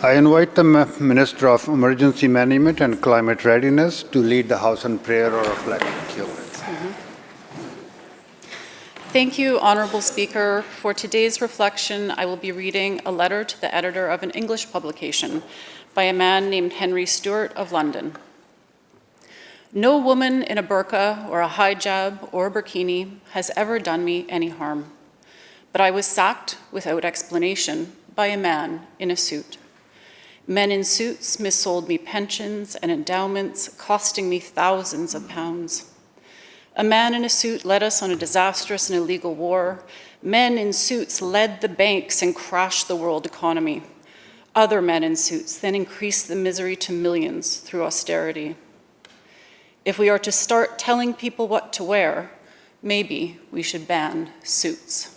I invite the Minister of Emergency Management and Climate Readiness to lead the House in prayer or reflect. Thank you. Thank you, Honourable Speaker. For today's reflection, I will be reading a letter to the editor of an English publication by a man named Henry Stewart of London. No woman in a burqa or a hijab or a burkini has ever done me any harm, but I was sacked without explanation by a man in a suit. Men in suits missold me pensions and endowments, costing me thousands of pounds. A man in a suit led us on a disastrous and illegal war. Men in suits led the banks and crashed the world economy. Other men in suits then increased the misery to millions through austerity. If we are to start telling people what to wear, maybe we should ban suits.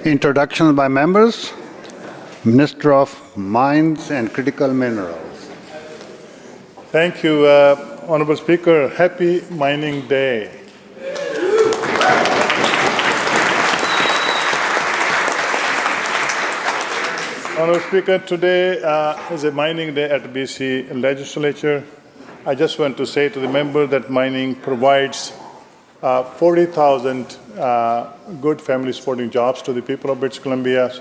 Introductions by members. Minister of Mines and Critical Minerals. Thank you, Honourable Speaker. Happy Mining Day. Honourable Speaker, today is a mining day at BC Legislature. I just want to say to the member that mining provides 40,000 good family supporting jobs to the people of British Columbia,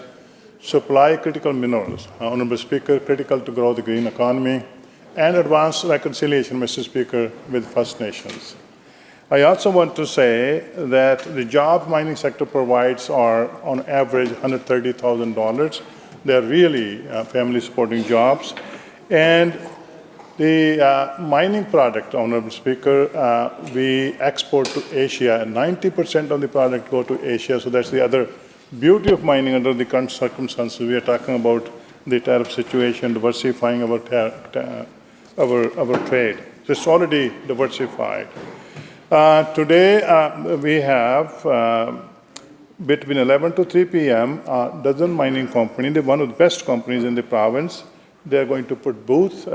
supply critical minerals, Honourable Speaker, critical to grow the green economy, and advance reconciliation, Mr. Speaker, with First Nations. I also want to say that the job mining sector provides are on average $130,000. They're really family supporting jobs. And the mining product, Honourable Speaker, we export to Asia, and 90% of the product go to Asia. So that's the other beauty of mining under the current circumstances. We are talking about the tariff situation, diversifying our trade. So it's already diversified. Today we have between 11 to 3 p.m. a dozen mining companies. They're one of the best companies in the province. They're going to put booths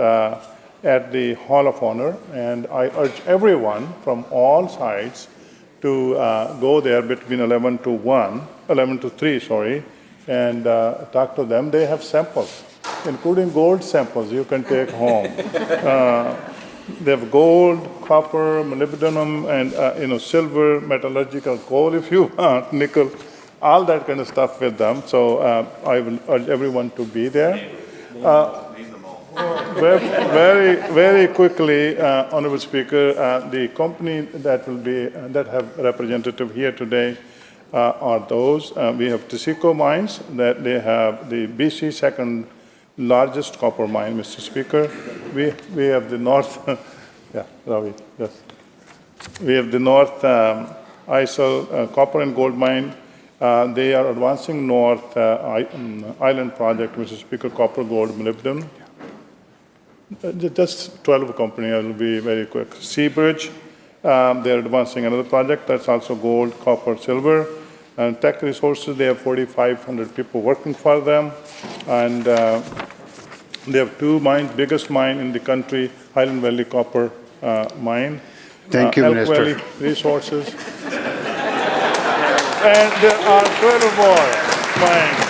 at the Hall of Honor, and I urge everyone from all sides to go there between 11 to 3, sorry, and talk to them. They have samples, including gold samples you can take home. They have gold, copper, molybdenum, and silver, metallurgical coal if you want, nickel, all that kind of stuff with them. So I will urge everyone to be there. Very quickly, Honourable Speaker, the company that have representative here today are those. We have Tisico Mines, that they have the BC second largest copper mine, Mr. Speaker. We have the North, yeah, Ravi, yes. We have the North ASL copper and gold mine. They are advancing North Island project, Mr. Speaker, copper, gold, molybdenum. Just 12 companies, I will be very quick. Seabridge, they're advancing another project that's also gold, copper, silver. And Tech Resources, they have 4,500 people working for them. And they have two mines, biggest mine in the country, Highland Valley Copper Mine. Thank you, Elk Minister. Valley Resources. And there are 12 more mines.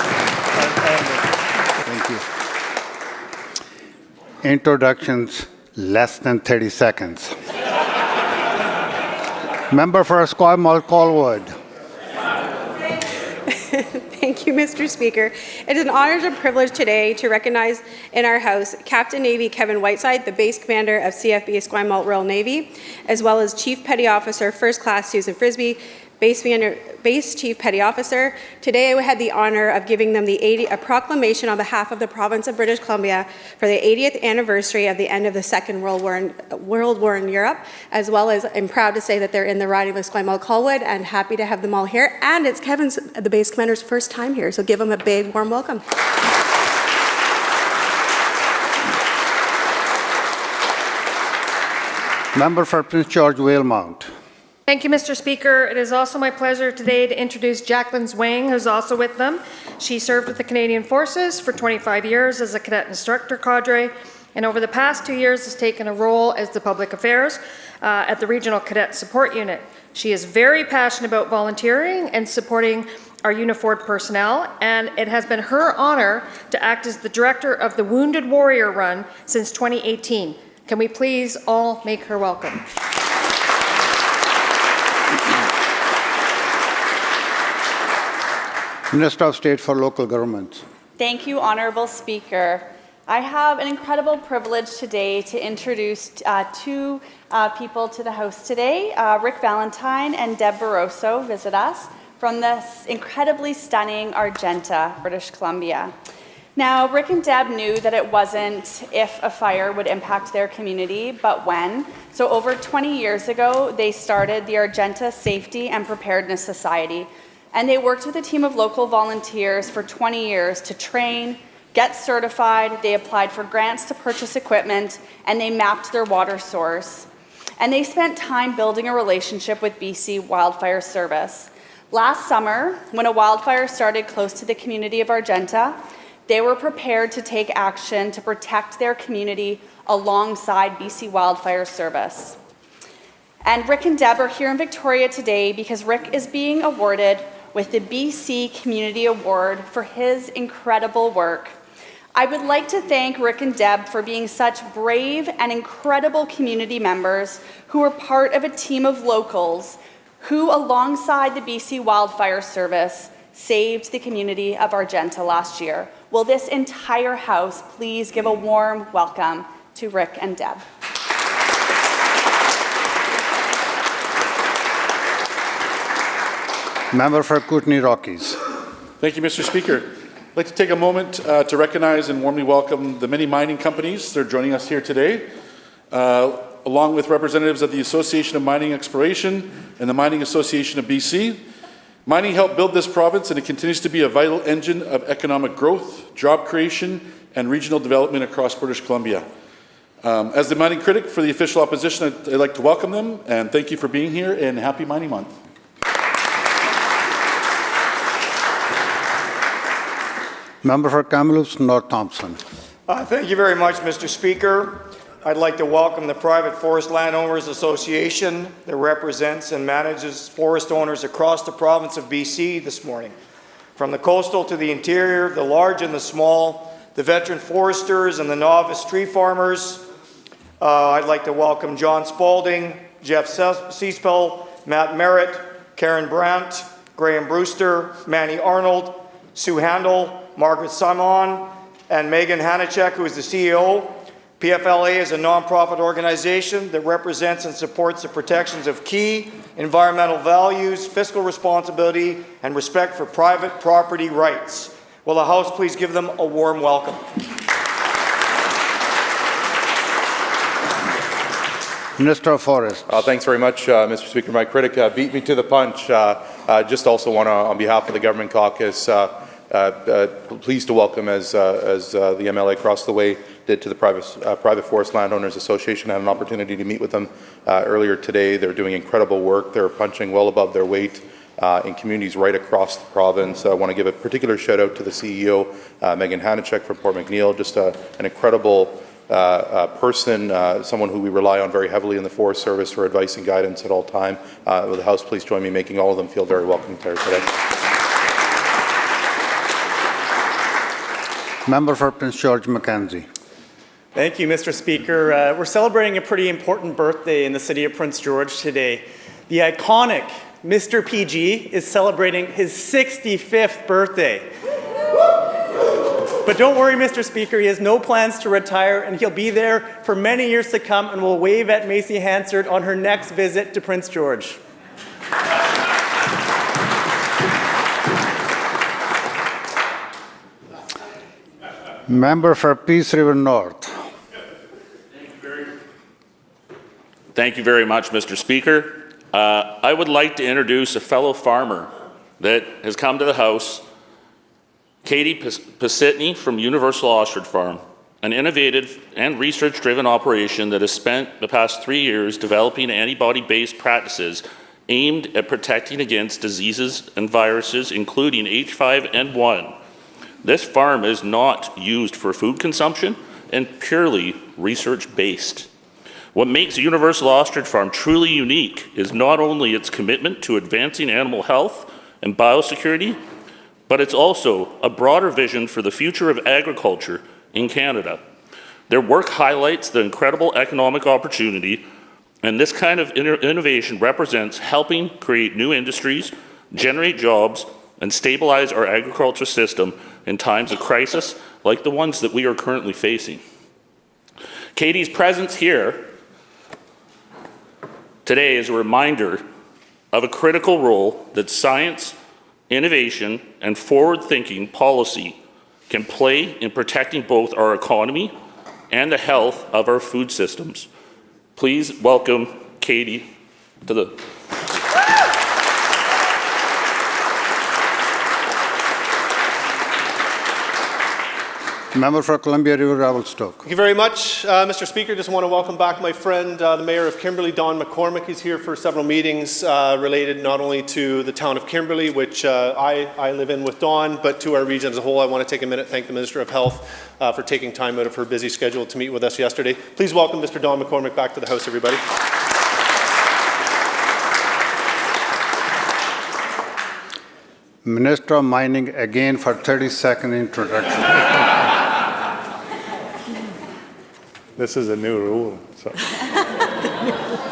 Thank you. Introductions, less than 30 seconds. Member for Esquimalt Colwood. Thank you, Mr. Speaker. It is an honor and privilege today to recognize in our House Captain Navy Kevin Whiteside, the base commander of CFB Esquimalt Royal Navy, as well as Chief Petty Officer First Class Susan Frisbee, Base Chief Petty Officer. Today I had the honor of giving them a proclamation on behalf of the province of British Columbia for the 80th anniversary of the end of the Second World War in Europe, as well as I'm proud to say that they're in the riding of Esquimalt Colwood, and happy to have them all here. And it's Kevin's, the base commander's, first time here, so give him a big warm welcome. Member for Prince George Valemount. Thank you, Mr. Speaker. It is also my pleasure today to introduce Jacqueline Zwang, who's also with them. She served with the Canadian Forces for 25 years as a cadet instructor cadre, and over the past 2 years has taken a role as the public affairs at the Regional Cadet Support Unit. She is very passionate about volunteering and supporting our uniformed personnel, and it has been her honor to act as the director of the Wounded Warrior Run since 2018. Can we please all make her welcome? Minister of State for Local Governments. Thank you, Honourable Speaker. I have an incredible privilege today to introduce two people to the House today. Rick Valentine and Deb Barroso visit us from this incredibly stunning Argenta, British Columbia. Now, Rick and Deb knew that it wasn't if a fire would impact their community, but when. So over 20 years ago, they started the Argenta Safety and Preparedness Society, and they worked with a team of local volunteers for 20 years to train, get certified, they applied for grants to purchase equipment, and they mapped their water source. And they spent time building a relationship with BC Wildfire Service. Last summer, when a wildfire started close to the community of Argenta, they were prepared to take action to protect their community alongside BC Wildfire Service. And Rick and Deb are here in Victoria today because Rick is being awarded with the BC Community Award for his incredible work. I would like to thank Rick and Deb for being such brave and incredible community members who are part of a team of locals who, alongside the BC Wildfire Service, saved the community of Argenta last year. Will this entire House please give a warm welcome to Rick and Deb? Member for Kootenay Rockies. Thank you, Mr. Speaker. I'd like to take a moment to recognize and warmly welcome the many mining companies that are joining us here today, along with representatives of the Association of Mining Exploration and the Mining Association of BC. Mining helped build this province, and it continues to be a vital engine of economic growth, job creation, and regional development across British Columbia. As the mining critic for the official opposition, I'd like to welcome them and thank you for being here, and happy Mining Month. Member for Kamloops North Thompson. Thank you very much, Mr. Speaker. I'd like to welcome the Private Forest Landowners Association that represents and manages forest owners across the province of BC this morning. From the coastal to the interior, the large and the small, the veteran foresters and the novice tree farmers. I'd like to welcome John Spalding, Jeff Seaspel, Matt Merritt, Karen Brandt, Graham Brewster, Manny Arnold, Sue Handel, Margaret Simon, and Megan Hanachek, who is the CEO. PFLA is a nonprofit organization that represents and supports the protections of key environmental values, fiscal responsibility, and respect for private property rights. Will the House please give them a warm welcome? Minister of Forests. Thanks very much, Mr. Speaker. My critic beat me to the punch. Just also want to, on behalf of the Government Caucus, pleased to welcome, as the MLA across the way did, to the Private Forest Landowners Association. I had an opportunity to meet with them earlier today. They're doing incredible work. They're punching well above their weight in communities right across the province. I want to give a particular shout out to the CEO, Megan Hanachek from Port McNeill, just an incredible person, someone who we rely on very heavily in the Forest Service for advice and guidance at all time. Will the House please join me in making all of them feel very welcome here today? Member for Prince George Mackenzie. Thank you, Mr. Speaker. We're celebrating a pretty important birthday in the city of Prince George today. The iconic Mr. PG is celebrating his 65th birthday. But don't worry, Mr. Speaker, he has no plans to retire, and he'll be there for many years to come and will wave at Macy Hansard on her next visit to Prince George. Member for Peace River North. Thank you very much, Mr. Speaker. I would like to introduce a fellow farmer that has come to the House, Katie Pasitny from Universal Ostrich Farm, an innovative and research-driven operation that has spent the past 3 years developing antibody-based practices aimed at protecting against diseases and viruses, including H5N1. This farm is not used for food consumption and purely research-based. What makes Universal Ostrich Farm truly unique is not only its commitment to advancing animal health and biosecurity, but it's also a broader vision for the future of agriculture in Canada. Their work highlights the incredible economic opportunity, and this kind of innovation represents helping create new industries, generate jobs, and stabilize our agriculture system in times of crisis like the ones that we are currently facing. Katie's presence here today is a reminder of a critical role that science, innovation, and forward-thinking policy can play in protecting both our economy and the health of our food systems. Please welcome Katie to the... Member for Columbia River Revelstoke. Thank you very much, Mr. Speaker. Just want to welcome back my friend, the Mayor of Kimberley, Don McCormick. He's here for several meetings related not only to the town of Kimberley, which I live in with Don, but to our region as a whole. I want to take a minute to thank the Minister of Health for taking time out of her busy schedule to meet with us yesterday. Please welcome Mr. Don McCormick back to the House, everybody. Minister of Mining again for 30-second introduction. This is a new rule. So.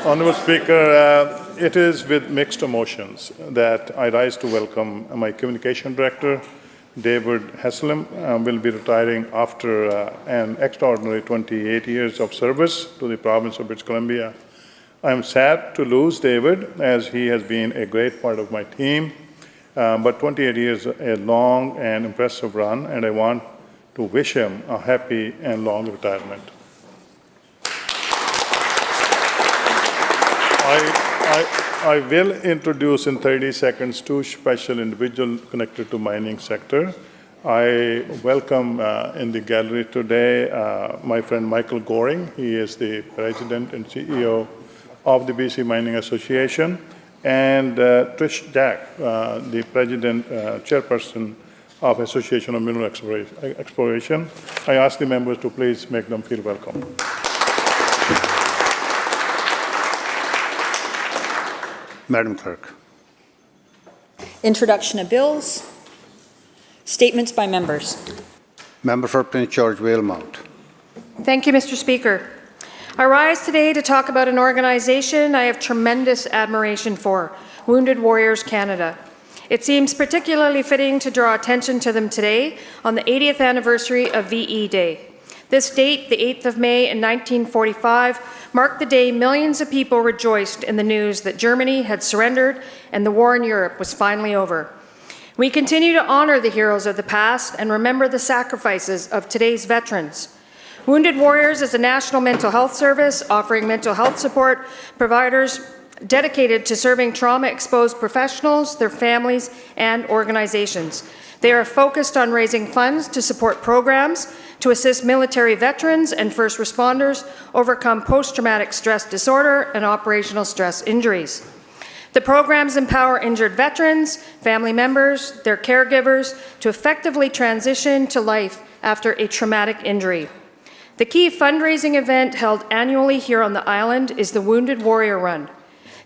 Honourable Speaker, it is with mixed emotions that I rise to welcome my Communication Director, David Haslam, will be retiring after an extraordinary 28 years of service to the province of British Columbia. I am sad to lose David, as he has been a great part of my team, but 28 years is a long and impressive run, and I want to wish him a happy and long retirement. I will introduce in 30 seconds two special individuals connected to mining sector. I welcome in the gallery today my friend Michael Goring. He is the President and CEO of the BC Mining Association, and Trish Jack, the President, Chairperson of Association of Mineral Exploration. I ask the members to please make them feel welcome. Madam Clerk. Introduction of bills. Statements by members. Member for Prince George Valemount. Thank you, Mr. Speaker. I rise today to talk about an organization I have tremendous admiration for, Wounded Warriors Canada. It seems particularly fitting to draw attention to them today on the 80th anniversary of VE Day. This date, the 8th of May in 1945, marked the day millions of people rejoiced in the news that Germany had surrendered and the war in Europe was finally over. We continue to honor the heroes of the past and remember the sacrifices of today's veterans. Wounded Warriors is a national mental health service offering mental health support providers dedicated to serving trauma-exposed professionals, their families, and organizations. They are focused on raising funds to support programs to assist military veterans and first responders overcome post-traumatic stress disorder and operational stress injuries. The programs empower injured veterans, family members, their caregivers to effectively transition to life after a traumatic injury. The key fundraising event held annually here on the island is the Wounded Warrior Run.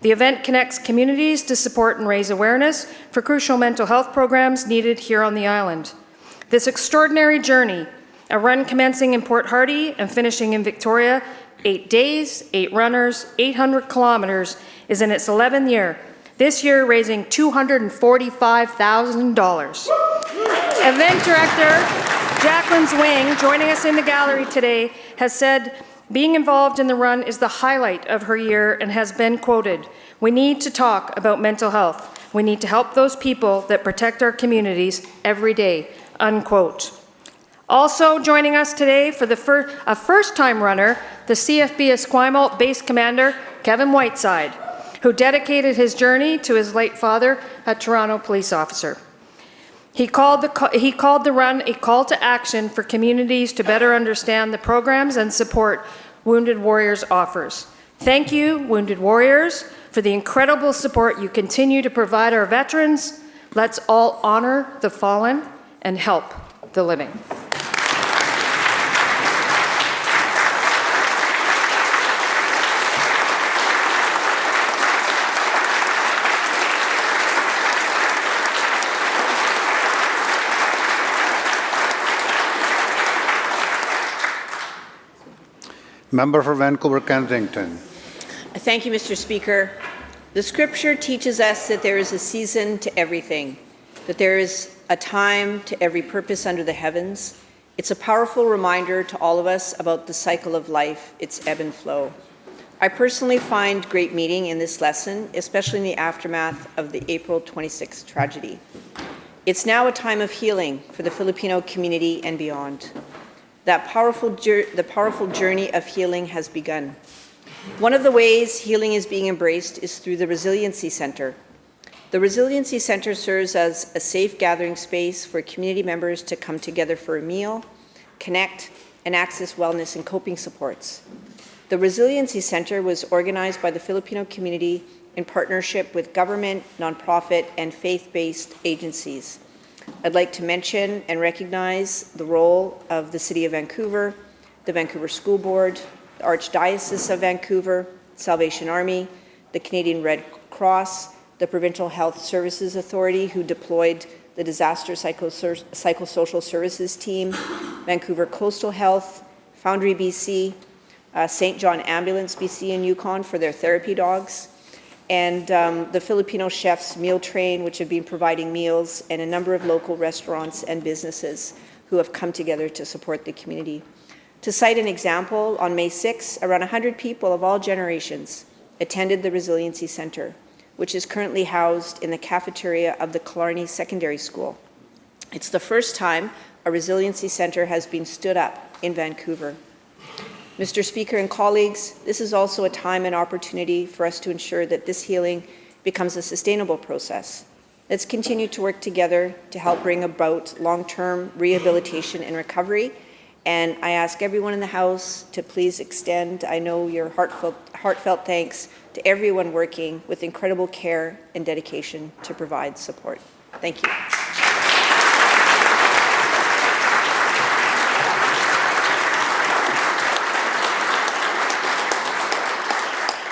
The event connects communities to support and raise awareness for crucial mental health programs needed here on the island. This extraordinary journey, a run commencing in Port Hardy and finishing in Victoria, 8 days, 8 runners, 800 kilometers, is in its 11th year, this year raising $245,000. Event Director Jacqueline Zwing, joining us in the gallery today, has said being involved in the run is the highlight of her year and has been quoted, "We need to talk about mental health. We need to help those people that protect our communities every day," unquote. Also joining us today for a first-time runner, the CFB Esquimalt Base Commander, Kevin Whiteside, who dedicated his journey to his late father, a Toronto police officer. He called the run a call to action for communities to better understand the programs and support Wounded Warriors offers. Thank you, Wounded Warriors, for the incredible support you continue to provide our veterans. Let's all honor the fallen and help the living. Member for Vancouver Kensington. Thank you, Mr. Speaker. The scripture teaches us that there is a season to everything, that there is a time to every purpose under the heavens. It's a powerful reminder to all of us about the cycle of life, its ebb and flow. I personally find great meaning in this lesson, especially in the aftermath of the April 26th tragedy. It's now a time of healing for the Filipino community and beyond. The powerful journey of healing has begun. One of the ways healing is being embraced is through the Resiliency Centre. The Resiliency Centre serves as a safe gathering space for community members to come together for a meal, connect, and access wellness and coping supports. The Resiliency Centre was organized by the Filipino community in partnership with government, nonprofit, and faith-based agencies. I'd like to mention and recognize the role of the City of Vancouver, the Vancouver School Board, the Archdiocese of Vancouver, Salvation Army, the Canadian Red Cross, the Provincial Health Services Authority, who deployed the Disaster Psychosocial Services Team, Vancouver Coastal Health, Foundry BC, St. John Ambulance BC and Yukon for their therapy dogs, and the Filipino Chefs Meal Train, which have been providing meals, and a number of local restaurants and businesses who have come together to support the community. To cite an example, on May 6, around 100 people of all generations attended the Resiliency Centre, which is currently housed in the cafeteria of the Killarney Secondary School. It's the first time a Resiliency Centre has been stood up in Vancouver. Mr. Speaker and colleagues, this is also a time and opportunity for us to ensure that this healing becomes a sustainable process. Let's continue to work together to help bring about long-term rehabilitation and recovery. And I ask everyone in the House to please extend, I know, your heartfelt thanks to everyone working with incredible care and dedication to provide support. Thank you.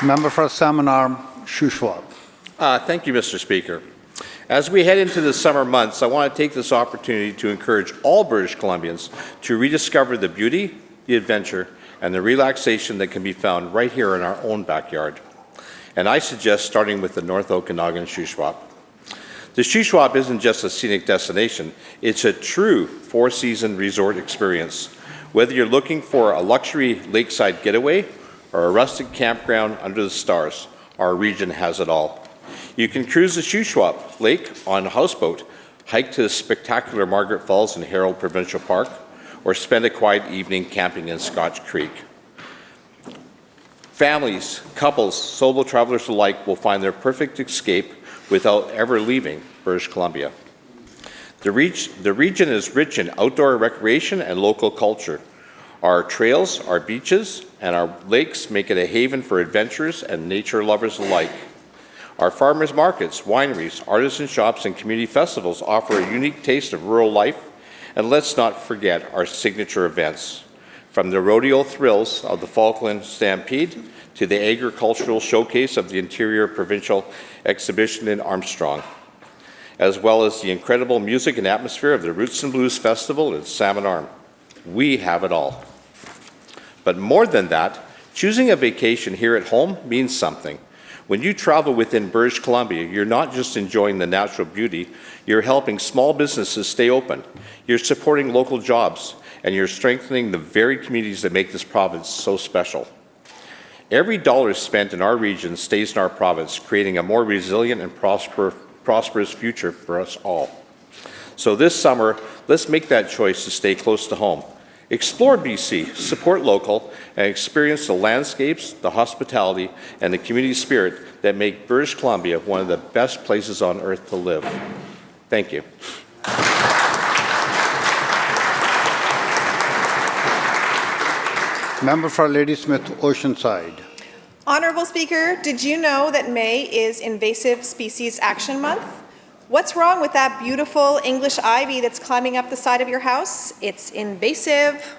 Member for Salmon Arm, Shuswap. Thank you, Mr. Speaker. As we head into the summer months, I want to take this opportunity to encourage all British Columbians to rediscover the beauty, the adventure, and the relaxation that can be found right here in our own backyard. And I suggest starting with the North Okanagan Shuswap. The Shuswap isn't just a scenic destination, it's a true four-season resort experience. Whether you're looking for a luxury lakeside getaway or a rustic campground under the stars, our region has it all. You can cruise the Shuswap Lake on a houseboat, hike to the spectacular Margaret Falls in Harold Provincial Park, or spend a quiet evening camping in Scotch Creek. Families, couples, solo travelers alike will find their perfect escape without ever leaving British Columbia. The region is rich in outdoor recreation and local culture. Our trails, our beaches, and our lakes make it a haven for adventurers and nature lovers alike. Our farmers markets, wineries, artisan shops, and community festivals offer a unique taste of rural life. And let's not forget our signature events. From the rodeo thrills of the Falkland Stampede to the agricultural showcase of the Interior Provincial Exhibition in Armstrong, as well as the incredible music and atmosphere of the Roots and Blues Festival in Salmon Arm. We have it all. But more than that, choosing a vacation here at home means something. When you travel within British Columbia, you're not just enjoying the natural beauty, you're helping small businesses stay open, you're supporting local jobs, and you're strengthening the very communities that make this province so special. Every dollar spent in our region stays in our province, creating a more resilient and prosperous future for us all. So this summer, let's make that choice to stay close to home. Explore BC, support local, and experience the landscapes, the hospitality, and the community spirit that make British Columbia one of the best places on earth to live. Thank you. Member for Ladysmith Oceanside. Honourable Speaker, did you know that May is Invasive Species Action Month? What's wrong with that beautiful English ivy that's climbing up the side of your house? It's invasive.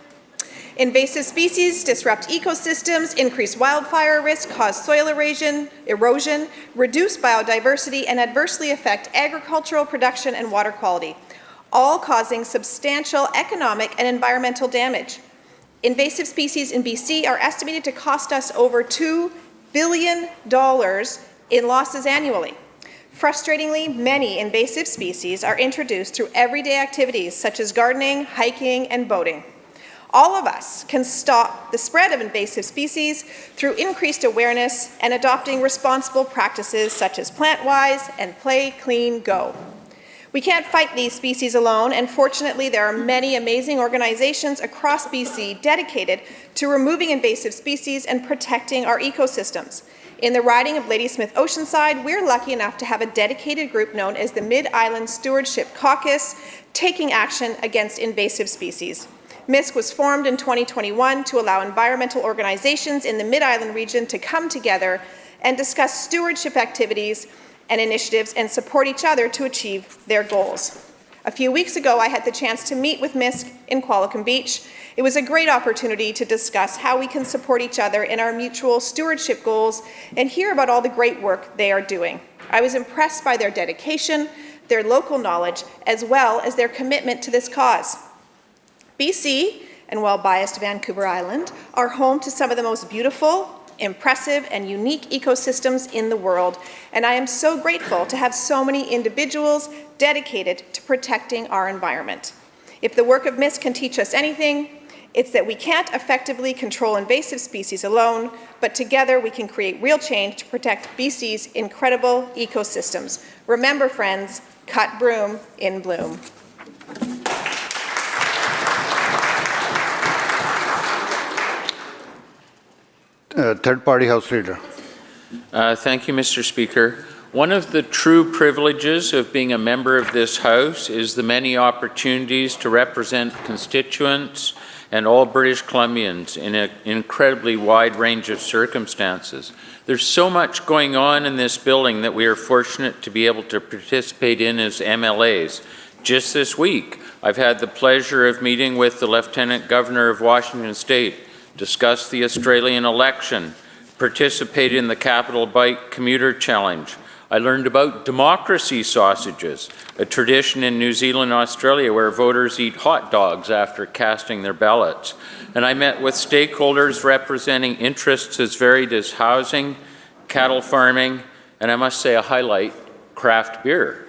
Invasive species disrupt ecosystems, increase wildfire risk, cause soil erosion, reduce biodiversity, and adversely affect agricultural production and water quality, all causing substantial economic and environmental damage. Invasive species in BC are estimated to cost us over $2 billion in losses annually. Frustratingly, many invasive species are introduced through everyday activities such as gardening, hiking, and boating. All of us can stop the spread of invasive species through increased awareness and adopting responsible practices such as plant-wise and play, clean, go. We can't fight these species alone, and fortunately there are many amazing organizations across BC dedicated to removing invasive species and protecting our ecosystems. In the riding of Ladysmith Oceanside, we're lucky enough to have a dedicated group known as the Mid-Island Stewardship Caucus, taking action against invasive species. MISC was formed in 2021 to allow environmental organizations in the Mid-Island region to come together and discuss stewardship activities and initiatives and support each other to achieve their goals. A few weeks ago, I had the chance to meet with MISC in Qualicum Beach. It was a great opportunity to discuss how we can support each other in our mutual stewardship goals and hear about all the great work they are doing. I was impressed by their dedication, their local knowledge, as well as their commitment to this cause. BC, and while biased Vancouver Island, are home to some of the most beautiful, impressive, and unique ecosystems in the world, and I am so grateful to have so many individuals dedicated to protecting our environment. If the work of MISC can teach us anything, it's that we can't effectively control invasive species alone, but together we can create real change to protect BC's incredible ecosystems. Remember, friends, cut broom in bloom. Third Party House Leader. Thank you, Mr. Speaker. One of the true privileges of being a member of this House is the many opportunities to represent constituents and all British Columbians in an incredibly wide range of circumstances. There's so much going on in this building that we are fortunate to be able to participate in as MLAs. Just this week, I've had the pleasure of meeting with the Lieutenant Governor of Washington State, discussed the Australian election, participated in the Capital Bike Commuter Challenge. I learned about democracy sausages, a tradition in New Zealand and Australia where voters eat hot dogs after casting their ballots. And I met with stakeholders representing interests as varied as housing, cattle farming, and I must say a highlight, craft beer.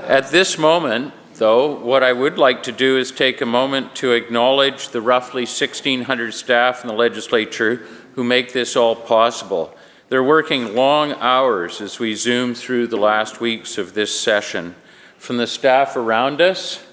At this moment, though, what I would like to do is take a moment to acknowledge the roughly 1,600 staff in the legislature who make this all possible. They're working long hours as we zoom through the last weeks of this session. From the staff around us,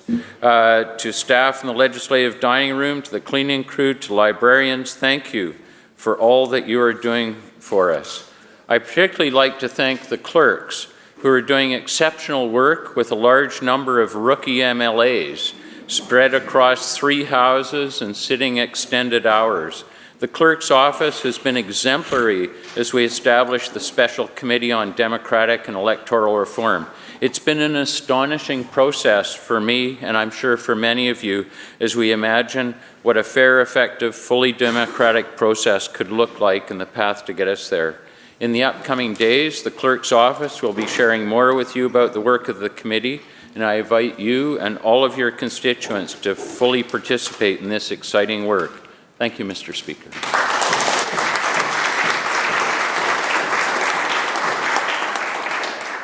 to staff in the legislative dining room, to the cleaning crew, to librarians, thank you for all that you are doing for us. I particularly like to thank the clerks who are doing exceptional work with a large number of rookie MLAs spread across 3 houses and sitting extended hours. The clerk's office has been exemplary as we established the Special Committee on Democratic and Electoral Reform. It's been an astonishing process for me, and I'm sure for many of you, as we imagine what a fair, effective, fully democratic process could look like and the path to get us there. In the upcoming days, the clerk's office will be sharing more with you about the work of the committee, and I invite you and all of your constituents to fully participate in this exciting work. Thank you, Mr. Speaker.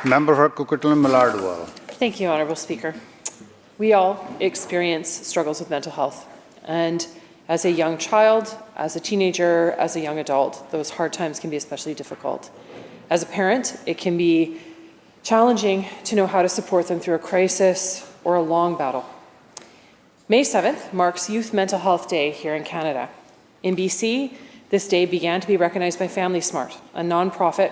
Member for Coquitlam-Millardville. Thank you, Honourable Speaker. We all experience struggles with mental health, and as a young child, as a teenager, as a young adult, those hard times can be especially difficult. As a parent, it can be challenging to know how to support them through a crisis or a long battle. May 7th marks Youth Mental Health Day here in Canada. In BC, this day began to be recognized by Family Smart, a nonprofit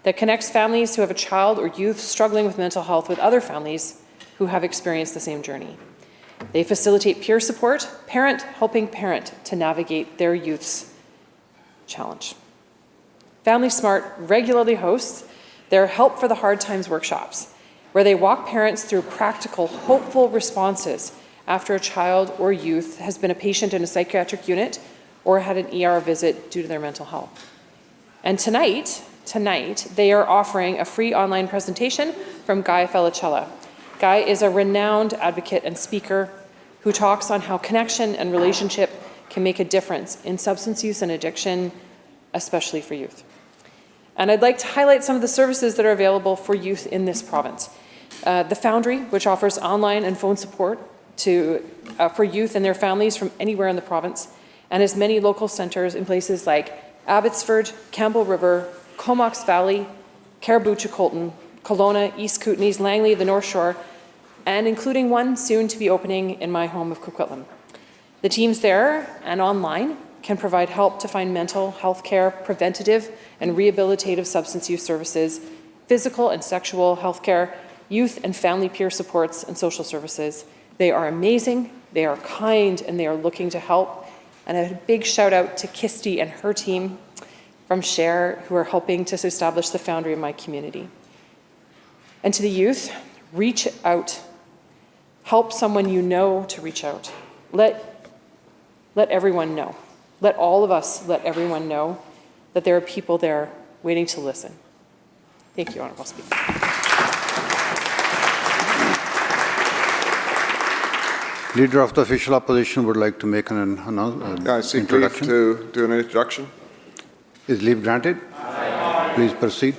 that connects families who have a child or youth struggling with mental health with other families who have experienced the same journey. They facilitate peer support, parent helping parent to navigate their youth's challenge. Family Smart regularly hosts their Help for the Hard Times workshops, where they walk parents through practical, hopeful responses after a child or youth has been a patient in a psychiatric unit or had an ER visit due to their mental health. And tonight, they are offering a free online presentation from Guy Felicella. Guy is a renowned advocate and speaker who talks on how connection and relationship can make a difference in substance use and addiction, especially for youth. And I'd like to highlight some of the services that are available for youth in this province. The Foundry, which offers online and phone support for youth and their families from anywhere in the province, and has many local centres in places like Abbotsford, Campbell River, Comox Valley, Caribou-Chicolton, Kelowna, East Kootenays, Langley, the North Shore, and including one soon to be opening in my home of Coquitlam. The teams there and online can provide help to find mental health care, preventative and rehabilitative substance use services, physical and sexual health care, youth and family peer supports, and social services. They are amazing, they are kind, and they are looking to help. And a big shout out to Kirsty and her team from Share, who are helping to establish the Foundry in my community. And to the youth, reach out. Help someone you know to reach out. Let everyone know. Let all of us let everyone know that there are people there waiting to listen. Thank you, Honourable Speaker. Leader of the Official Opposition would like to make an I seek leave to do an introduction. Is leave granted? Please proceed.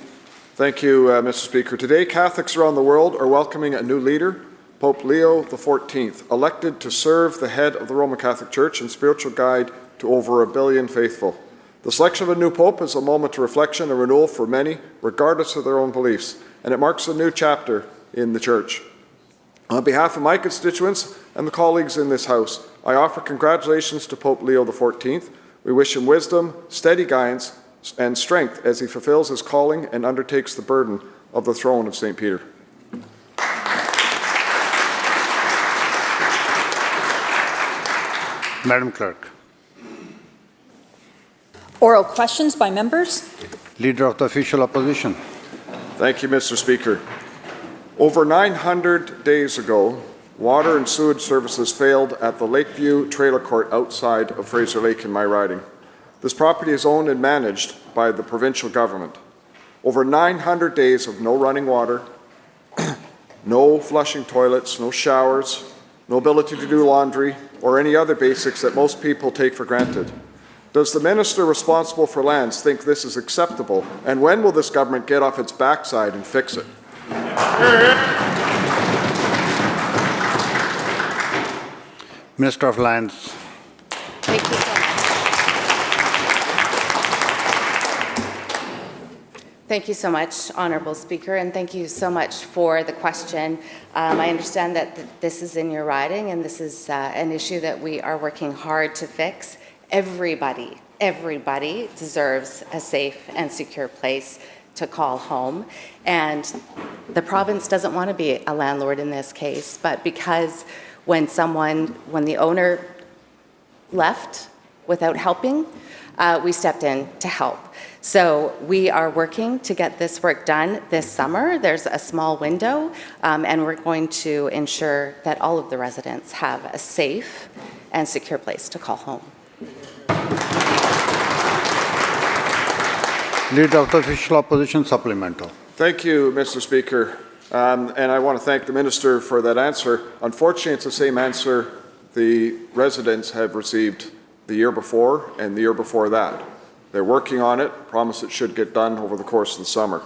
Thank you, Mr. Speaker. Today, Catholics around the world are welcoming a new leader, Pope Leo XIV, elected to serve the head of the Roman Catholic Church and spiritual guide to over 1 billion faithful. The selection of a new pope is a moment of reflection and renewal for many, regardless of their own beliefs, and it marks a new chapter in the Church. On behalf of my constituents and the colleagues in this House, I offer congratulations to Pope Leo XIV. We wish him wisdom, steady guidance, and strength as he fulfills his calling and undertakes the burden of the throne of St. Peter. Madam Clerk. Oral questions by members. Leader of the Official Opposition. Thank you, Mr. Speaker. Over 900 days ago, water and sewage services failed at the Lakeview Trailer Court outside of Fraser Lake in my riding. This property is owned and managed by the provincial government. Over 900 days of no running water, no flushing toilets, no showers, no ability to do laundry, or any other basics that most people take for granted. Does the minister responsible for lands think this is acceptable? And when will this government get off its backside and fix it? Minister of Lands. Thank you so much. Thank you so much, Honourable Speaker, and thank you so much for the question. I understand that this is in your riding, and this is an issue that we are working hard to fix. Everybody deserves a safe and secure place to call home. And the province doesn't want to be a landlord in this case, but because when the owner left without helping, we stepped in to help. So we are working to get this work done this summer. There's a small window, and we're going to ensure that all of the residents have a safe and secure place to call home. Leader of the Official Opposition, supplemental. Thank you, Mr. Speaker. And I want to thank the Minister for that answer. Unfortunately, it's the same answer the residents have received the year before and the year before that. They're working on it, promise it should get done over the course of the summer.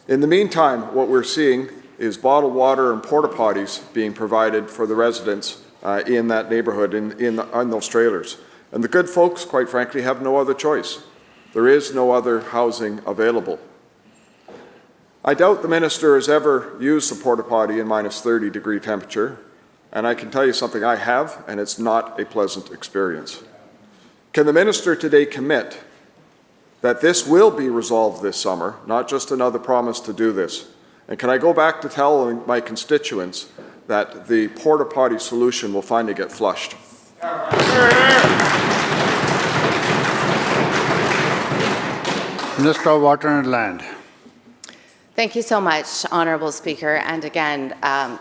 In the meantime, what we're seeing is bottled water and porta potties being provided for the residents in that neighborhood, on those trailers. And the good folks, quite frankly, have no other choice. There is no other housing available. I doubt the minister has ever used a porta potty in minus 30-degree temperature, and I can tell you something I have, and it's not a pleasant experience. Can the minister today commit that this will be resolved this summer, not just another promise to do this? And can I go back to telling my constituents that the porta potty solution will finally get flushed? Minister of Water and Land. Thank you so much, Honourable Speaker. And again,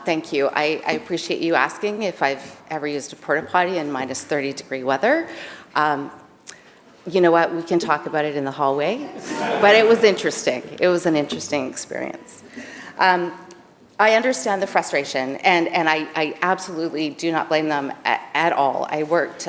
thank you. I appreciate you asking if I've ever used a porta potty in minus 30-degree weather. You know what? We can talk about it in the hallway. But it was interesting. It was an interesting experience. I understand the frustration, and I absolutely do not blame them at all. I worked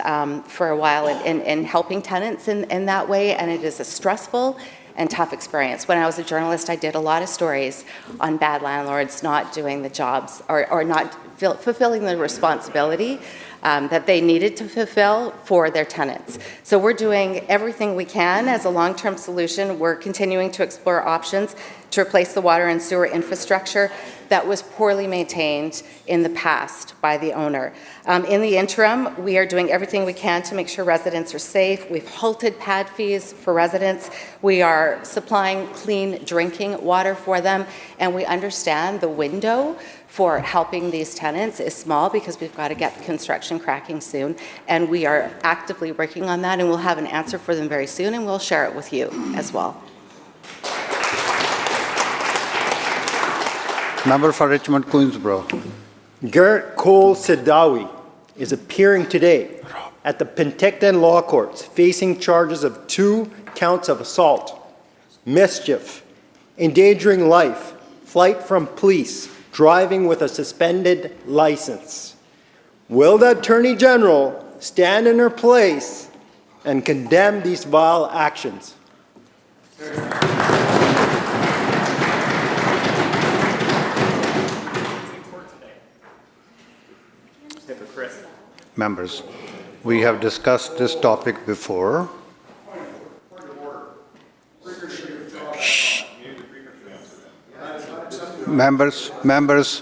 for a while in helping tenants in that way, and it is a stressful and tough experience. When I was a journalist, I did a lot of stories on bad landlords not doing the jobs or not fulfilling the responsibility that they needed to fulfill for their tenants. So we're doing everything we can as a long-term solution. We're continuing to explore options to replace the water and sewer infrastructure that was poorly maintained in the past by the owner. In the interim, we are doing everything we can to make sure residents are safe. We've halted pad fees for residents. We are supplying clean drinking water for them, and we understand the window for helping these tenants is small because we've got to get the construction cracking soon, and we are actively working on that, and we'll have an answer for them very soon, and we'll share it with you as well. Member for Richmond Queensborough. Garrett Cole Sidawi is appearing today at the Penticton Law Courts facing charges of 2 counts of assault, mischief, endangering life, flight from police, driving with a suspended license. Will the Attorney General stand in her place and condemn these vile actions? Members, we have discussed this topic before. Shh. Members,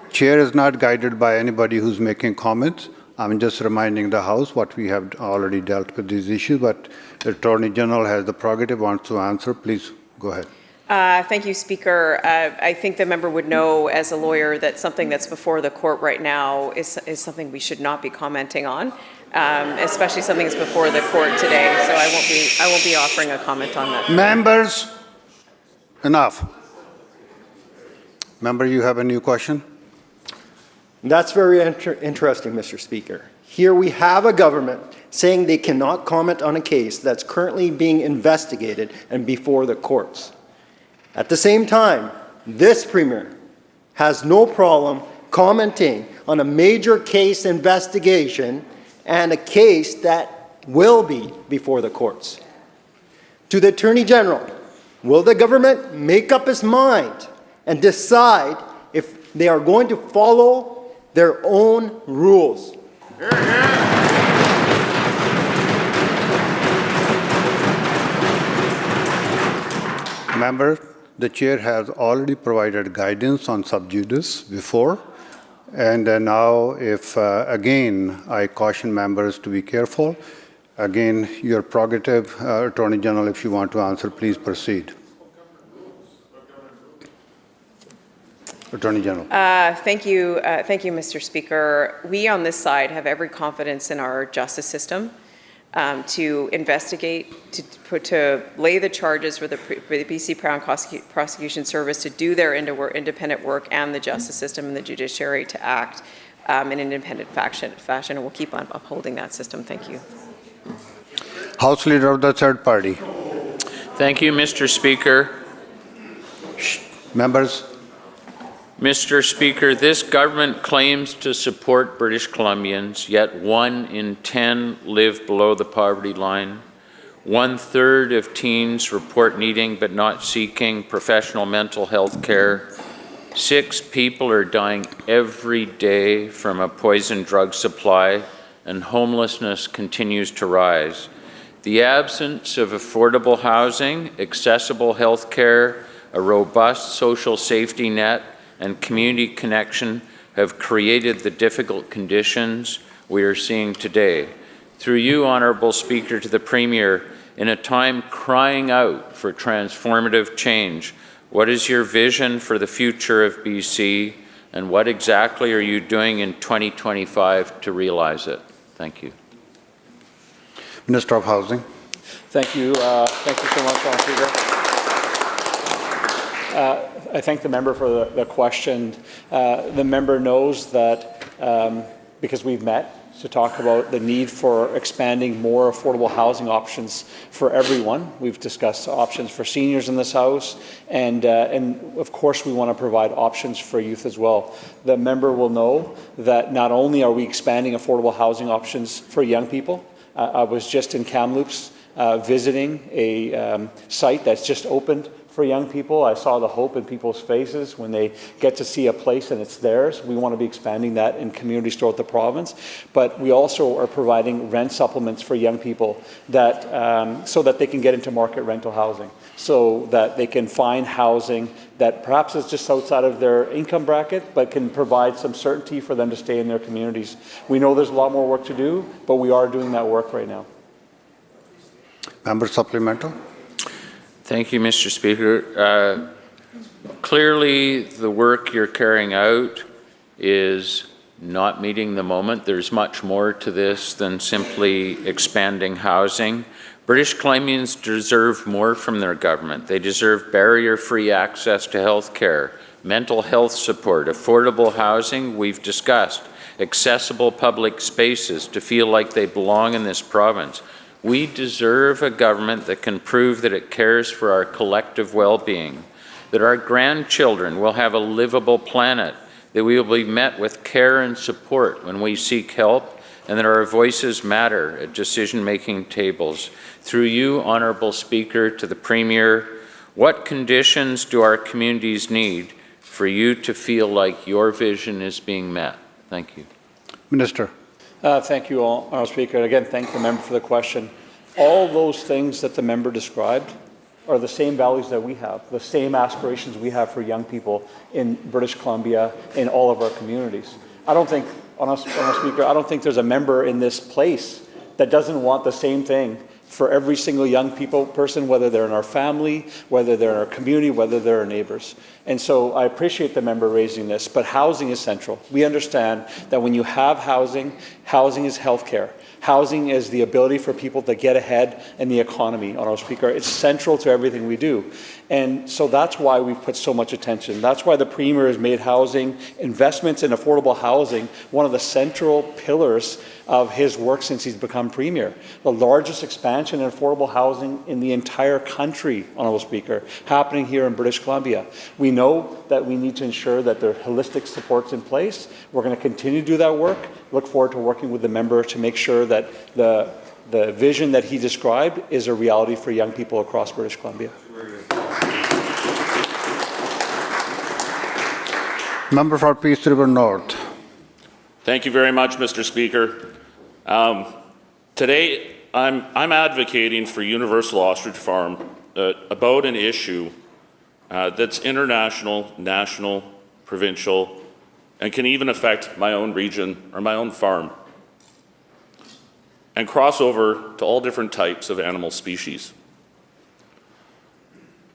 Chair is not guided by anybody who's making comments. I'm just reminding the House what we have already dealt with these issues, but the Attorney General has the prerogative, wants to answer. Please go ahead. Thank you, Speaker. I think the member would know as a lawyer that something that's before the court right now is something we should not be commenting on, especially something that's before the court today. So I won't be offering a comment on that. Members, enough. Member, you have a new question? That's very interesting, Mr. Speaker. Here we have a government saying they cannot comment on a case that's currently being investigated and before the courts. At the same time, this Premier has no problem commenting on a major case investigation and a case that will be before the courts. To the Attorney General, will the government make up its mind and decide if they are going to follow their own rules? Member, the Chair has already provided guidance on sub judice before, and now if, again, I caution members to be careful. Again, your prerogative, Attorney General, if you want to answer, please proceed. Attorney General. Thank you, Mr. Speaker. We on this side have every confidence in our justice system to investigate, to lay the charges for the BC Crown Prosecution Service to do their independent work, and the justice system and the judiciary to act in an independent fashion, and we'll keep on upholding that system. Thank you. House Leader of the Third Party. Thank you, Mr. Speaker. Members. Mr. Speaker, this government claims to support British Columbians, yet 1 in 10 live below the poverty line. 1/3 of teens report needing but not seeking professional mental health care. 6 people are dying every day from a poison drug supply, and homelessness continues to rise. The absence of affordable housing, accessible health care, a robust social safety net, and community connection have created the difficult conditions we are seeing today. Through you, Honourable Speaker, to the Premier, in a time crying out for transformative change, what is your vision for the future of BC, and what exactly are you doing in 2025 to realize it? Thank you. Minister of Housing. Thank you so much, Speaker. I thank the member for the question. The member knows that because we've met to talk about the need for expanding more affordable housing options for everyone. We've discussed options for seniors in this House, and of course we want to provide options for youth as well. The member will know that not only are we expanding affordable housing options for young people, I was just in Kamloops visiting a site that's just opened for young people. I saw the hope in people's faces when they get to see a place and it's theirs. We want to be expanding that in communities throughout the province. But we also are providing rent supplements for young people that, so that they can get into market rental housing, so that they can find housing that perhaps is just outside of their income bracket, but can provide some certainty for them to stay in their communities. We know there's a lot more work to do, but we are doing that work right now. Member supplemental. Thank you, Mr. Speaker. Clearly, the work you're carrying out is not meeting the moment. There's much more to this than simply expanding housing. British Columbians deserve more from their government. They deserve barrier-free access to health care, mental health support, affordable housing, we've discussed, accessible public spaces to feel like they belong in this province. We deserve a government that can prove that it cares for our collective well-being, that our grandchildren will have a livable planet, that we will be met with care and support when we seek help, and that our voices matter at decision-making tables. Through you, Honourable Speaker, to the Premier, what conditions do our communities need for you to feel like your vision is being met? Thank you. Minister. Thank you, Honourable Speaker. And again, thank the member for the question. All those things that the member described are the same values that we have, the same aspirations we have for young people in British Columbia, in all of our communities. I don't think, Honourable Speaker, I don't think there's a member in this place that doesn't want the same thing for every single young person, whether they're in our family, whether they're in our community, whether they're our neighbors. And so I appreciate the member raising this, but housing is central. We understand that when you have housing, housing is healthcare. Housing is the ability for people to get ahead in the economy, Honourable Speaker. It's central to everything we do. And so that's why we've put so much attention. That's why the Premier has made housing, investments in affordable housing, one of the central pillars of his work since he's become Premier. The largest expansion in affordable housing in the entire country, Honourable Speaker, happening here in British Columbia. We know that we need to ensure that there are holistic supports in place. We're going to continue to do that work. Look forward to working with the member to make sure that the vision that he described is a reality for young people across British Columbia. Member for Peace River North. Thank you very much, Mr. Speaker. Today, I'm advocating for Universal Ostrich Farm about an issue that's international, national, provincial, and can even affect my own region or my own farm, and cross over to all different types of animal species.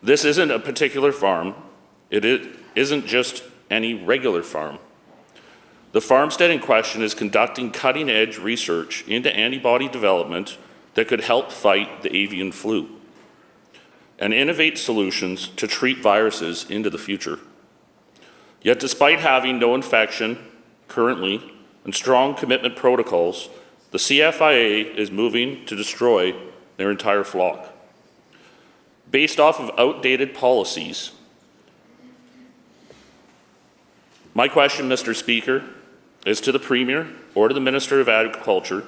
This isn't a particular farm. It isn't just any regular farm. The farmstead in question is conducting cutting-edge research into antibody development that could help fight the avian flu and innovate solutions to treat viruses into the future. Yet despite having no infection currently and strong commitment protocols, the CFIA is moving to destroy their entire flock. Based off of outdated policies, my question, Mr. Speaker, is to the Premier or to the Minister of Agriculture.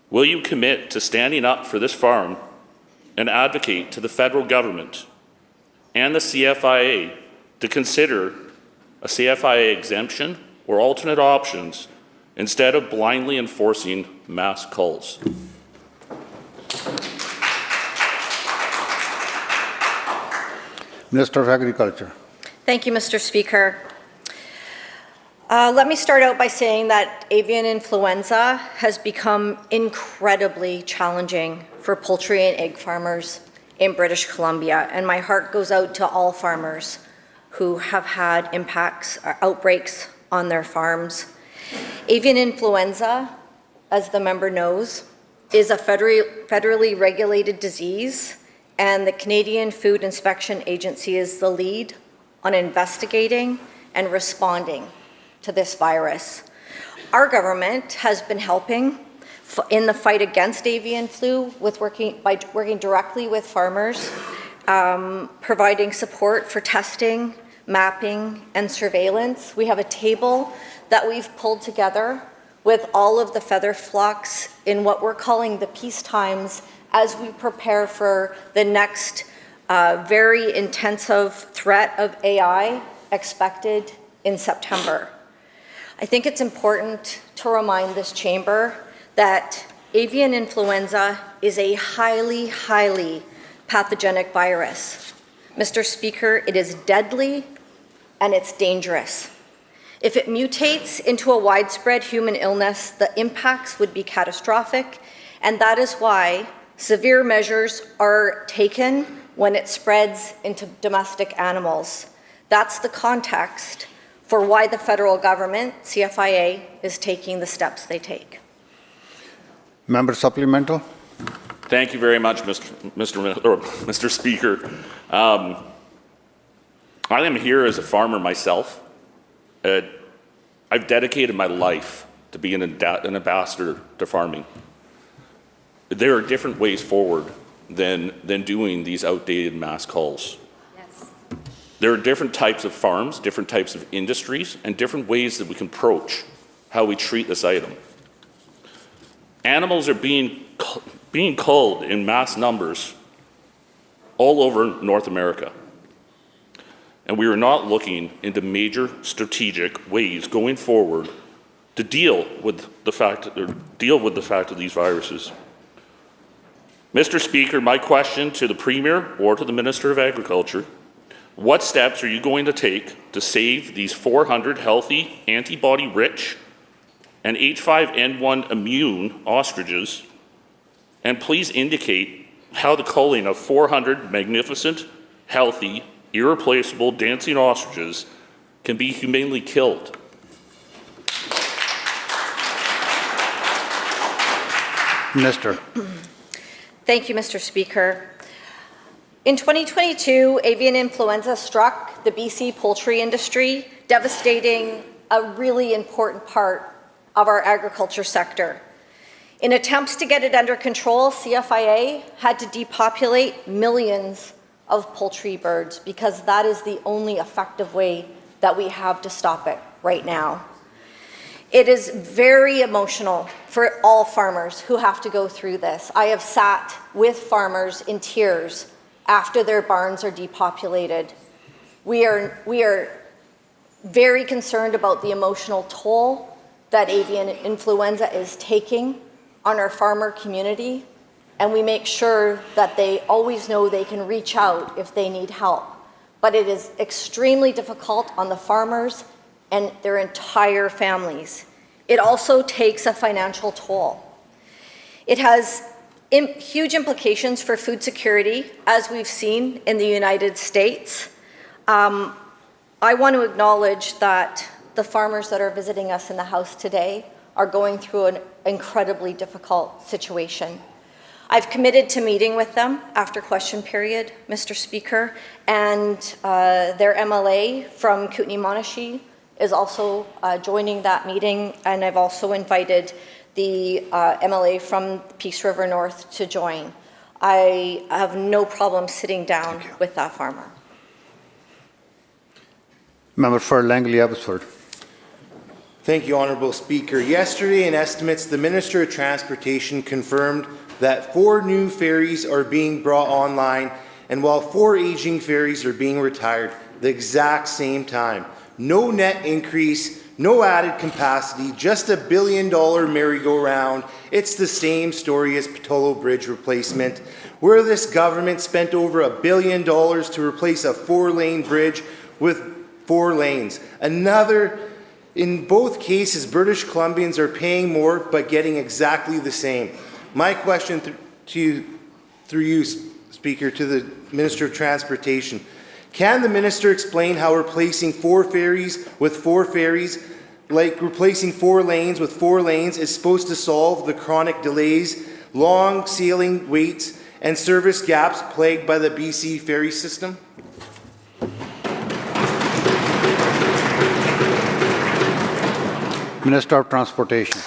Will you commit to standing up for this farm and advocate to the federal government and the CFIA to consider a CFIA exemption or alternate options instead of blindly enforcing mass culls? Minister of Agriculture. Thank you, Mr. Speaker. Let me start out by saying that avian influenza has become incredibly challenging for poultry and egg farmers in British Columbia, and my heart goes out to all farmers who have had impacts or outbreaks on their farms. Avian influenza, as the member knows, is a federally regulated disease, and the Canadian Food Inspection Agency is the lead on investigating and responding to this virus. Our government has been helping in the fight against avian flu by working directly with farmers, providing support for testing, mapping, and surveillance. We have a table that we've pulled together with all of the feather flocks in what we're calling the peace times as we prepare for the next very intensive threat of AI expected in September. I think it's important to remind this chamber that avian influenza is a highly, highly pathogenic virus. Mr. Speaker, it is deadly and it's dangerous. If it mutates into a widespread human illness, the impacts would be catastrophic, and that is why severe measures are taken when it spreads into domestic animals. That's the context for why the federal government, CFIA, is taking the steps they take. Member supplemental. Thank you very much, Mr. Speaker. I am here as a farmer myself. I've dedicated my life to being an ambassador to farming. There are different ways forward than doing these outdated mass calls. Yes. There are different types of farms, different types of industries, and different ways that we can approach how we treat this item. Animals are being culled in mass numbers all over North America. And we are not looking into major strategic ways going forward to deal with the fact of these viruses. Mr. Speaker, my question to the Premier or to the Minister of Agriculture: what steps are you going to take to save these 400 healthy, antibody-rich and H5N1 immune ostriches? And please indicate how the culling of 400 magnificent, healthy, irreplaceable dancing ostriches can be humanely killed. Minister. Thank you, Mr. Speaker. In 2022, avian influenza struck the BC poultry industry, devastating a really important part of our agriculture sector. In attempts to get it under control, CFIA had to depopulate millions of poultry birds because that is the only effective way that we have to stop it right now. It is very emotional for all farmers who have to go through this. I have sat with farmers in tears after their barns are depopulated. We are very concerned about the emotional toll that avian influenza is taking on our farmer community, and we make sure that they always know they can reach out if they need help. But it is extremely difficult on the farmers and their entire families. It also takes a financial toll. It has huge implications for food security, as we've seen in the United States. I want to acknowledge that the farmers that are visiting us in the House today are going through an incredibly difficult situation. I've committed to meeting with them after question period, Mr. Speaker, and their MLA from Kootenay-Monashee is also joining that meeting, and I've also invited the MLA from Peace River North to join. I have no problem sitting down with that farmer. Member for Langley Abbotsford. Thank you, Honourable Speaker. Yesterday, in estimates, the Minister of Transportation confirmed that 4 new ferries are being brought online, and while 4 aging ferries are being retired at the exact same time. No net increase, no added capacity, just $1 billion merry-go-round. It's the same story as Patullo Bridge replacement, where this government spent over $1 billion to replace a 4-lane bridge with 4 lanes. In both cases, British Columbians are paying more but getting exactly the same. My question through you, Speaker, to the Minister of Transportation: can the Minister explain how replacing 4 ferries with 4 ferries, like replacing 4 lanes with 4 lanes, is supposed to solve the chronic delays, long sailing waits, and service gaps plagued by the BC ferry system? Minister of Transportation.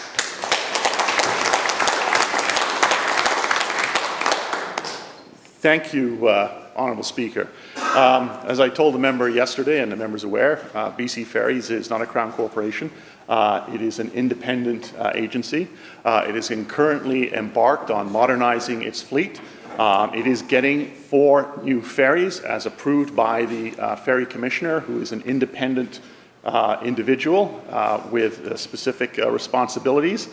Thank you, Honourable Speaker. As I told the member yesterday, and the member is aware, BC Ferries is not a Crown corporation. It is an independent agency. It is currently embarked on modernizing its fleet. It is getting 4 new ferries as approved by the Ferry Commissioner, who is an independent individual with specific responsibilities.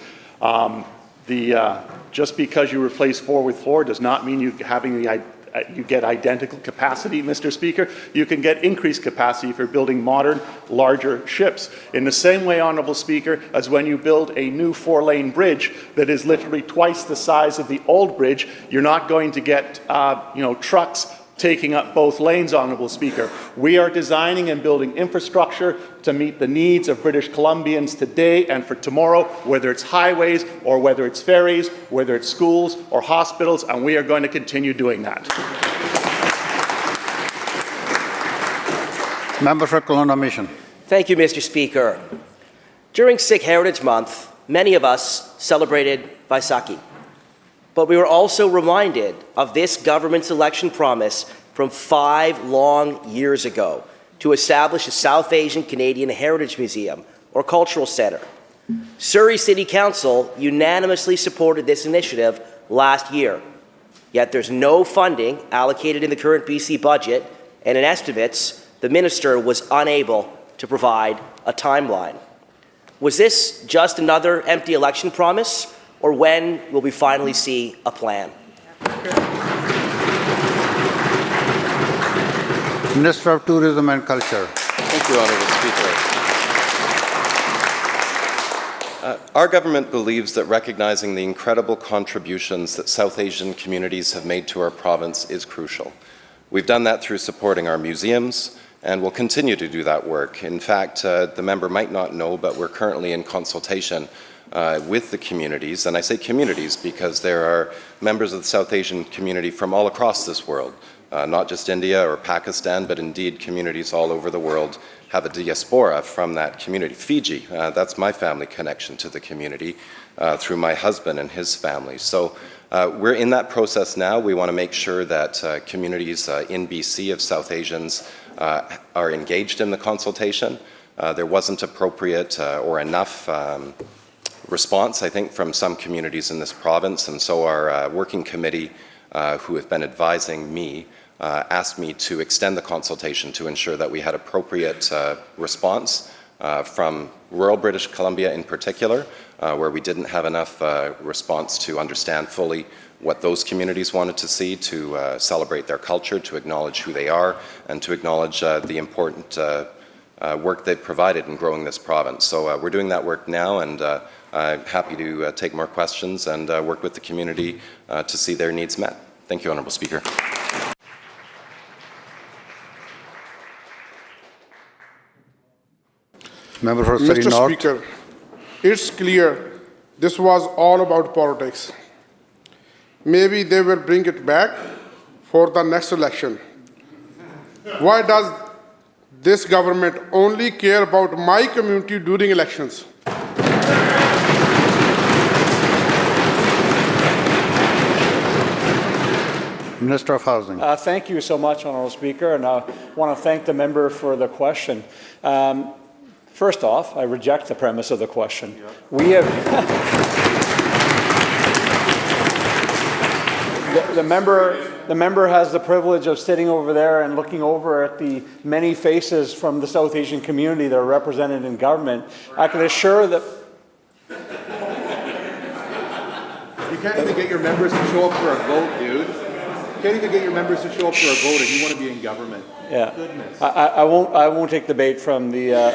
Just because you replace 4 with 4 does not mean you get identical capacity, Mr. Speaker. You can get increased capacity if you're building modern, larger ships. In the same way, Honourable Speaker, as when you build a new 4-lane bridge that is literally twice the size of the old bridge, you're not going to get trucks taking up both lanes, Honourable Speaker. We are designing and building infrastructure to meet the needs of British Columbians today and for tomorrow, whether it's highways or whether it's ferries, whether it's schools or hospitals, and we are going to continue doing that. Member for Kelowna Mission. Thank you, Mr. Speaker. During Sikh Heritage Month, many of us celebrated Vaisakhi. But we were also reminded of this government's election promise from 5 long years ago to establish a South Asian Canadian Heritage Museum or Cultural Centre. Surrey City Council unanimously supported this initiative last year, yet there's no funding allocated in the current BC budget, and in estimates, the minister was unable to provide a timeline. Was this just another empty election promise? Or when will we finally see a plan? Minister of Tourism and Culture. Thank you, Honourable Speaker. Our government believes that recognizing the incredible contributions that South Asian communities have made to our province is crucial. We've done that through supporting our museums, and will continue to do that work. In fact, the member might not know, but we're currently in consultation with the communities, and I say communities because there are members of the South Asian community from all across this world, not just India or Pakistan, but indeed communities all over the world have a diaspora from that community. Fiji, that's my family connection to the community through my husband and his family. So we're in that process now. We want to make sure that communities in BC of South Asians are engaged in the consultation. There wasn't appropriate or enough response, I think, from some communities in this province, and so our working committee, who have been advising me, asked me to extend the consultation to ensure that we had appropriate response from rural British Columbia in particular, where we didn't have enough response to understand fully what those communities wanted to see, to celebrate their culture, to acknowledge who they are, and to acknowledge the important work they've provided in growing this province. So we're doing that work now, and I'm happy to take more questions and work with the community to see their needs met. Thank you, Honourable Speaker. Member for Surrey Mr. North. Speaker, it's clear this was all about politics. Maybe they will bring it back for the next election. Why does this government only care about my community during elections? Minister of Housing. Thank you so much, Honourable Speaker, and I want to thank the member for the question. First off, I reject the premise of the question. We have the member has the privilege of sitting over there and looking over at the many faces from the South Asian community that are represented in government. I can assure that. You can't even get your members to show up for a vote, dude. You can't even get your members to show up for a vote, and you want to be in government. Yeah, Goodness. I won't take the bait from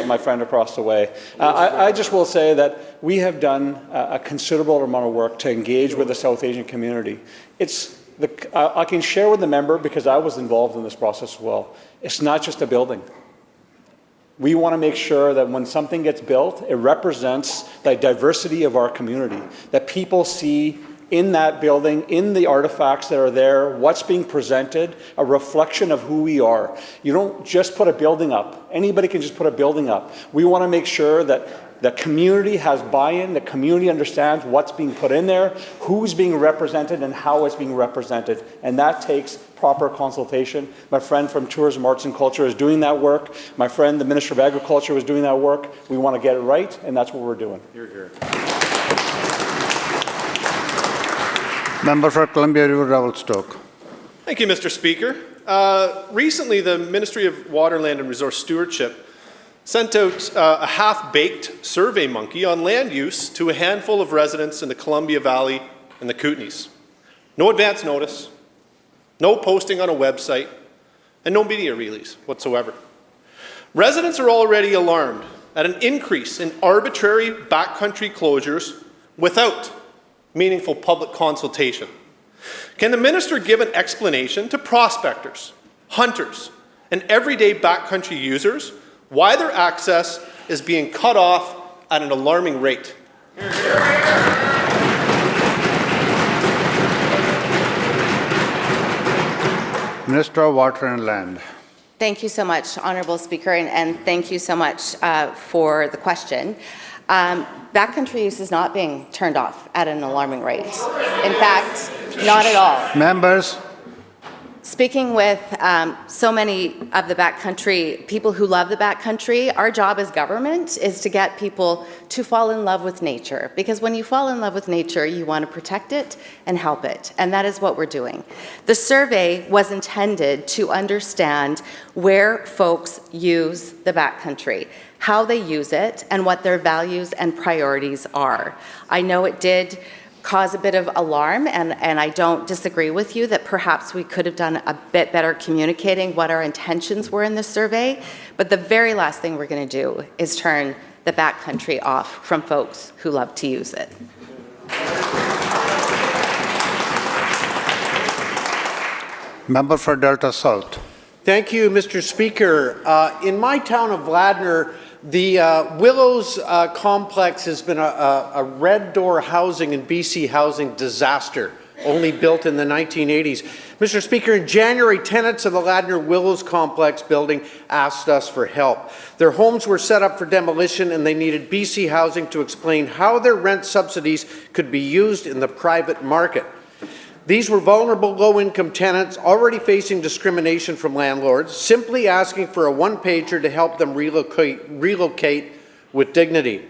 my friend across the way. I just will say that we have done a considerable amount of work to engage with the South Asian community. I can share with the member, because I was involved in this process as well. It's not just a building. We want to make sure that when something gets built, it represents the diversity of our community, that people see in that building, in the artifacts that are there, what's being presented, a reflection of who we are. You don't just put a building up. Anybody can just put a building up. We want to make sure that the community has buy-in, the community understands what's being put in there, who's being represented, and how it's being represented. And that takes proper consultation. My friend from Tourism, Arts and Culture is doing that work. My friend, the Minister of Agriculture, was doing that work. We want to get it right, and that's what we're doing. Here, here. Member for Columbia River Revelstoke. Thank you, Mr. Speaker. Recently, the Ministry of Water, Land and Resource Stewardship sent out a half-baked survey monkey on land use to a handful of residents in the Columbia Valley and the Kootenays. No advance notice, no posting on a website, and no media release whatsoever. Residents are already alarmed at an increase in arbitrary backcountry closures without meaningful public consultation. Can the minister give an explanation to prospectors, hunters, and everyday backcountry users why their access is being cut off at an alarming rate? Minister of Water and Land. Thank you so much, Honourable Speaker, and thank you so much for the question. Backcountry use is not being turned off at an alarming rate. In fact, not at all. Members. Speaking with so many of the backcountry, people who love the backcountry, our job as government is to get people to fall in love with nature. Because when you fall in love with nature, you want to protect it and help it. And that is what we're doing. The survey was intended to understand where folks use the backcountry, how they use it, and what their values and priorities are. I know it did cause a bit of alarm, and I don't disagree with you that perhaps we could have done a bit better communicating what our intentions were in the survey, but the very last thing we're going to do is turn the backcountry off from folks who love to use it. Member for Delta South. Thank you, Mr. Speaker. In my town of Ladner, the Willows complex has been a red door housing and BC housing disaster, only built in the 1980s. Mr. Speaker, in January, tenants of the Ladner Willows complex building asked us for help. Their homes were set up for demolition and they needed BC housing to explain how their rent subsidies could be used in the private market. These were vulnerable low-income tenants already facing discrimination from landlords, simply asking for a one-pager to help them relocate with dignity.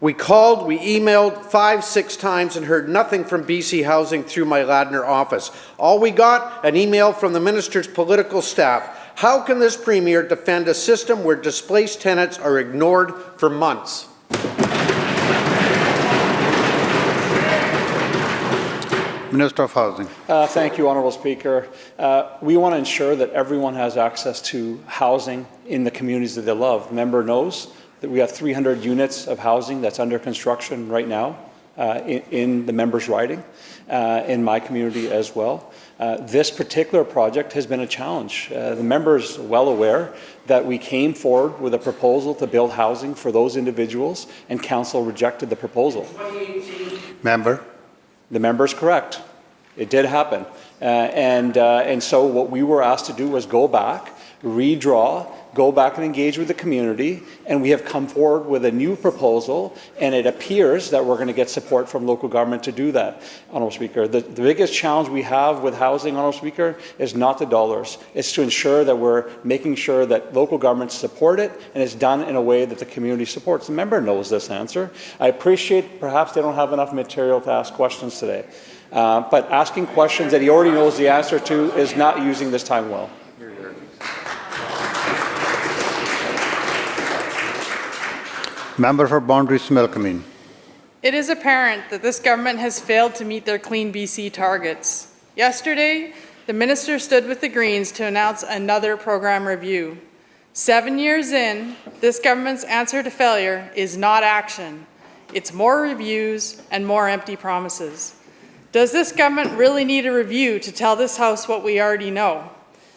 We called, we emailed 5-6 times and heard nothing from BC Housing through my Ladner office. All we got, an email from the minister's political staff. How can this premier defend a system where displaced tenants are ignored for months? Minister of Housing. Thank you, Honourable Speaker. We want to ensure that everyone has access to housing in the communities that they love. Member knows that we have 300 units of housing that's under construction right now in the member's riding, in my community as well. This particular project has been a challenge. The member is well aware that we came forward with a proposal to build housing for those individuals, and Council rejected the proposal. Member. The member is correct. It did happen. And so what we were asked to do was go back, redraw, go back and engage with the community, and we have come forward with a new proposal, and it appears that we're going to get support from local government to do that, Honourable Speaker. The biggest challenge we have with housing, Honourable Speaker, is not the dollars. It's to ensure that we're making sure that local governments support it, and it's done in a way that the community supports. The member knows this answer. I appreciate perhaps they don't have enough material to ask questions today, but asking questions that he already knows the answer to is not using this time well. Member for Boundaries-Milkameen. It is apparent that this government has failed to meet their Clean BC targets. Yesterday, the minister stood with the Greens to announce another program review. 7 years in, this government's answer to failure is not action. It's more reviews and more empty promises. Does this government really need a review to tell this House what we already know?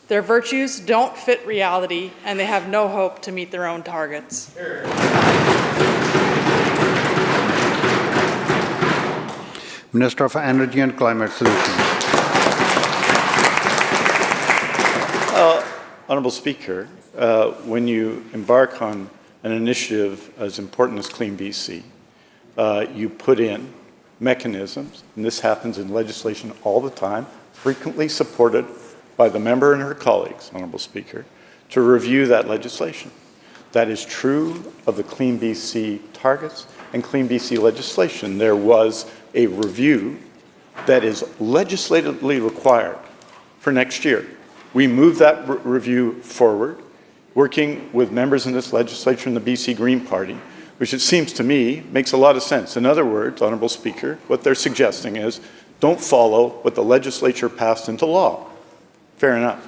Their virtues don't fit reality, and they have no hope to meet their own targets. Minister of Energy and Climate Solutions. Honourable Speaker, when you embark on an initiative as important as Clean BC, you put in mechanisms, and this happens in legislation all the time, frequently supported by the member and her colleagues, Honourable Speaker, to review that legislation. That is true of the Clean BC targets and Clean BC legislation. There was a review that is legislatively required for next year. We moved that review forward, working with members in this legislature in the BC Green Party, which it seems to me makes a lot of sense. In other words, Honourable Speaker, what they're suggesting is don't follow what the legislature passed into law. Fair enough.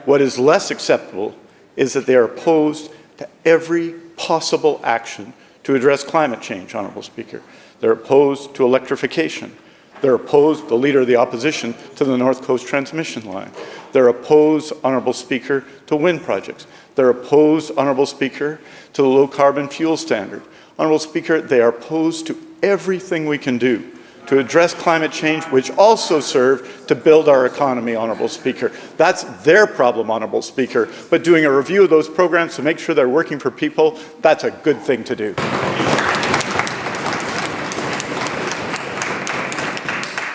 What is less acceptable is that they are opposed to every possible action to address climate change, Honourable Speaker. They're opposed to electrification. They're opposed, the Leader of the Opposition, to the North Coast transmission line. They're opposed, Honourable Speaker, to wind projects. They're opposed, Honourable Speaker, to the low carbon fuel standard. Honourable Speaker, they are opposed to everything we can do to address climate change, which also serve to build our economy, Honourable Speaker. That's their problem, Honourable Speaker. But doing a review of those programs to make sure they're working for people, that's a good thing to do.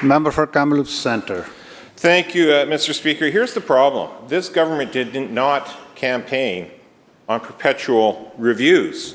Member for Kamloops Centre. Thank you, Mr. Speaker. Here's the problem. This government did not campaign on perpetual reviews.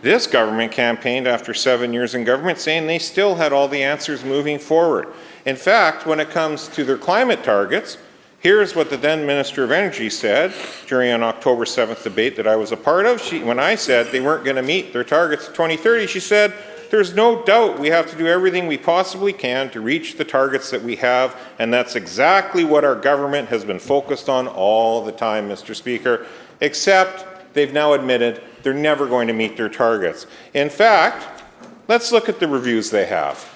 This government campaigned after 7 years in government saying they still had all the answers moving forward. In fact, when it comes to their climate targets, here's what the then Minister of Energy said during an October 7th debate that I was a part of. When I said they weren't going to meet their targets in 2030, she said, "There's no doubt we have to do everything we possibly can to reach the targets that we have," and that's exactly what our government has been focused on all the time, Mr. Speaker, except they've now admitted they're never going to meet their targets. In fact, let's look at the reviews they have.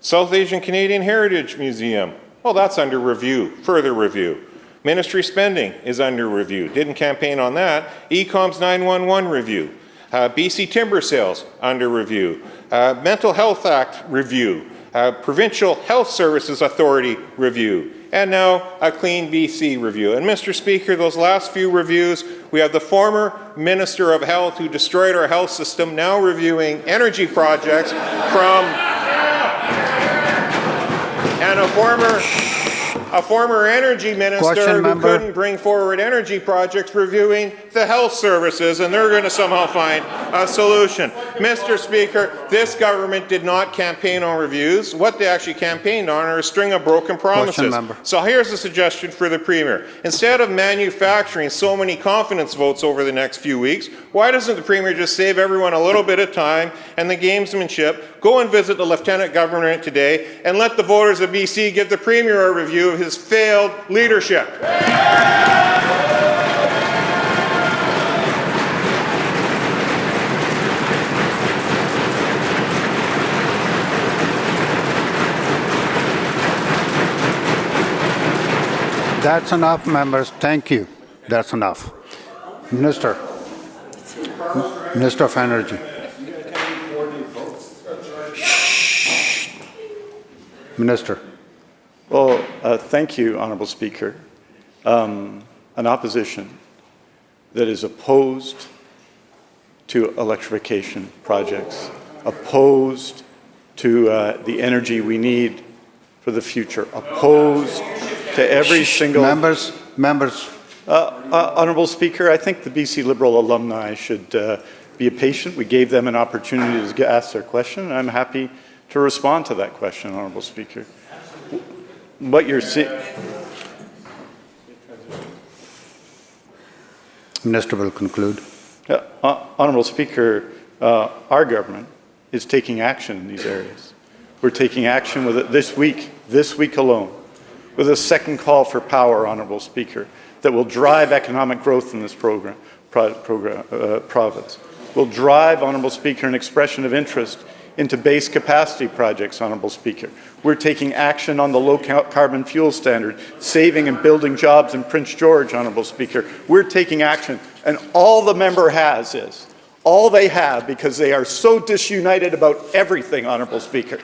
South Asian Canadian Heritage Museum, well, that's under review, further review. Ministry spending is under review, didn't campaign on that. ECOM's 911 review. BC timber sales under review. Mental Health Act review. Provincial Health Services Authority review. And now a Clean BC review. And Mr. Speaker, those last few reviews, we have the former Minister of Health who destroyed our health system now reviewing energy projects from, and a former energy minister who couldn't bring forward energy projects reviewing the health services, and they're going to somehow find a solution. Mr. Speaker, this government did not campaign on reviews. What they actually campaigned on are a string of broken promises. So here's a suggestion for the Premier. Instead of manufacturing so many confidence votes over the next few weeks, why doesn't the Premier just save everyone a little bit of time and the gamesmanship, go and visit the Lieutenant Governor today, and let the voters of BC give the Premier a review of his failed leadership? That's enough, members. Thank you. That's enough. Minister. Minister of Energy. Minister. Well, thank you, Honourable Speaker. An opposition that is opposed to electrification projects, opposed to the energy we need for the future, opposed to every single... Members. Honourable Speaker, I think the BC Liberal alumni should be patient. We gave them an opportunity to ask their question, and I'm happy to respond to that question, Honourable Speaker. What you're seeing... Minister will conclude. Honourable Speaker, our government is taking action in these areas. We're taking action with it this week alone, with a second call for power, Honourable Speaker, that will drive economic growth in this province. Will drive, Honourable Speaker, an expression of interest into base capacity projects, Honourable Speaker. We're taking action on the low carbon fuel standard, saving and building jobs in Prince George, Honourable Speaker. We're taking action, and all the member has is, all they have, because they are so disunited about everything, Honourable Speaker,